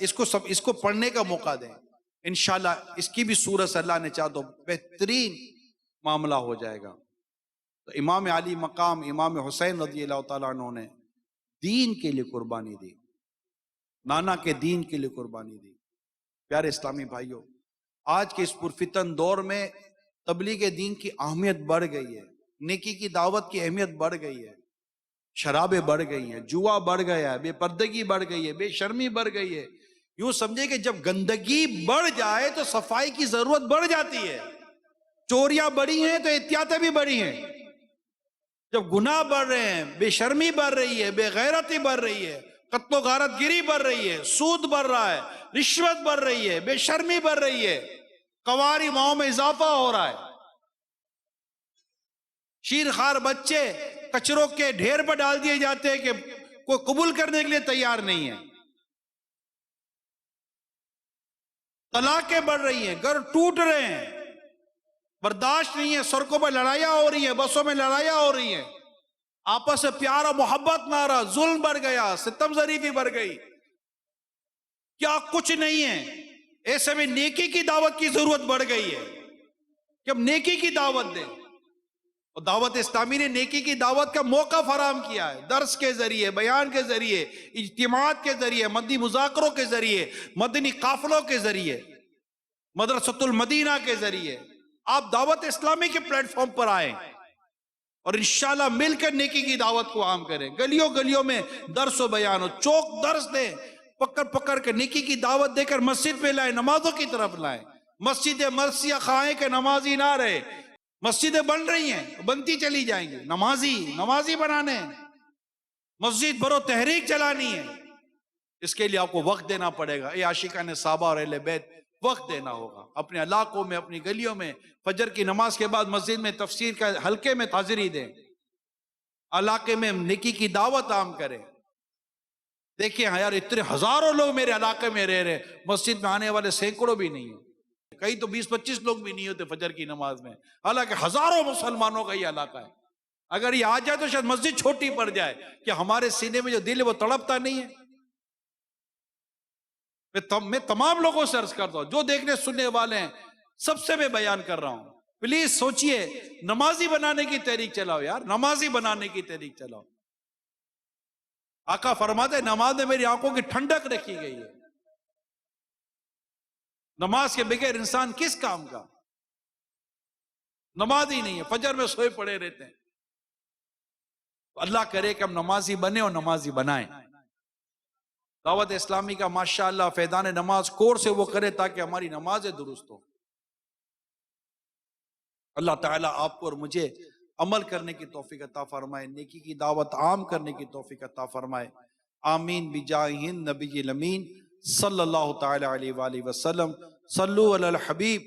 اس کو پڑھنے کا موقع دیں، انشاءاللہ اس کی بھی صورت سے اللہ نے چاہ تو بہترین معاملہ ہو جائے گا۔ تو امام علی مقام امام حسین رضی اللہ تعالیٰ عنہ نے دین کے لیے قربانی دی، نانا کے دین کے لیے قربانی دی۔ پیارے اسلامی بھائیوں، آج کے اس پرفتن دور میں تبلیغ دین کی اہمیت بڑھ گئی ہے، نیکی کی دعوت کی اہمیت بڑھ گئی ہے، شرابیں بڑھ گئی ہیں، جوا بڑھ گیا ہے، بے پردگی بڑھ گئی ہے، بے شرمی بڑھ گئی ہے۔ یوں سمجھے کہ جب گندگی بڑھ جائے تو صفائی کی ضرورت بڑھ جاتی ہے۔ چوریاں بڑھی ہیں تو احتیاطیں بھی بڑھی ہیں۔ جب گناہ بڑھ رہے ہیں، بے شرمی بڑھ رہی ہے، بے غیرتی بڑھ رہی ہے، قتل و غارت گری بڑھ رہی ہے، سود بڑھ رہا ہے، رشوت بڑھ رہی ہے، بے شرمی بڑھ رہی ہے، قواری ماؤں میں اضافہ ہو رہا ہے، شیرخوار بچے کچروں کے ڈھیر پر ڈال دیے جاتے ہیں کہ کوئی قبول کرنے کے لیے تیار نہیں ہے، طلاقیں بڑھ رہی ہیں، گھر ٹوٹ رہے ہیں، برداشت نہیں ہے، سڑکوں پر لڑائیاں ہو رہی ہیں، بسوں میں لڑائیاں ہو رہی ہیں، آپس میں پیار و محبت نہ رہا، ظلم بڑھ گیا، ستم ظریفی بڑھ گئی، کیا کچھ نہیں ہے۔ ایسے میں نیکی کی دعوت کی ضرورت بڑھ گئی ہے کہ ہم نیکی کی دعوت دیں، اور دعوت اسلامی نے نیکی کی دعوت کا موقع فراہم کیا ہے، درس کے ذریعے، بیان کے ذریعے، اجتماعات کے ذریعے، مدنی مذاکروں کے ذریعے، مدنی قافلوں کے ذریعے، مدرسۃ المدینہ کے ذریعے آپ دعوت اسلامی کے پلیٹ فارم پر آئیں اور انشاءاللہ مل کر نیکی کی دعوت کو عام کریں۔ گلیوں گلیوں میں درس و بیان ہو، چوک درس دیں، پکڑ پکڑ کے نیکی کی دعوت دے کر مسجد میں لائیں، نمازوں کی طرف لائیں۔ مسجد مرثیہ خواہیں کہ نمازی نہ رہے، مسجدیں بن رہی ہیں، بنتی چلی جائیں گی، نمازی بنانے، مسجد برو تحریک چلانی ہے، اس کے لیے آپ کو وقت دینا پڑے گا۔ اے عاشقان صحابہ اور اہل بیت، وقت دینا ہوگا، اپنے علاقوں میں، اپنی گلیوں میں، فجر کی نماز کے بعد مسجد میں تفسیر کا حلقے میں حاضری دیں، علاقے میں نیکی کی دعوت عام کریں۔ دیکھیں یار، اتنے ہزاروں لوگ میرے علاقے میں رہ رہے، مسجد میں آنے والے سینکڑوں بھی نہیں ہیں، کئی تو 20-25 لوگ بھی نہیں ہوتے فجر کی نماز میں، حالانکہ ہزاروں مسلمانوں کا یہ علاقہ ہے۔ اگر یہ آ جائے تو شاید مسجد چھوٹی پڑ جائے، کہ ہمارے سینے میں جو دل ہے وہ تڑپتا نہیں ہے۔ میں تمام لوگوں سے عرض کرتا ہوں، جو دیکھنے سننے والے ہیں سب سے میں بیان کر رہا ہوں، پلیز سوچئے، نمازی بنانے کی تحریک چلاؤ یار، نمازی بنانے کی تحریک چلاؤ۔ آقا فرماتے ہیں نماز میں میری آنکھوں کی ٹھنڈک رکھی گئی ہے۔ نماز کے بغیر انسان کس کام کا؟ نماز ہی نہیں ہے، فجر میں سوئے پڑے رہتے ہیں۔ اللہ کرے کہ ہم نمازی بنیں اور نمازی بنائیں۔ دعوت اسلامی کا ماشاءاللہ فیضان نماز کورس سے وہ کرے تاکہ ہماری نمازیں درست ہو۔ اللہ تعالیٰ آپ کو اور مجھے عمل کرنے کی توفیق عطا فرمائے، نیکی کی دعوت عام کرنے کی توفیق عطا فرمائے، آمین بجاہ النبی الامین صلی اللہ تعالی علیہ وآلہ وسلم۔ صلو علی الحبیب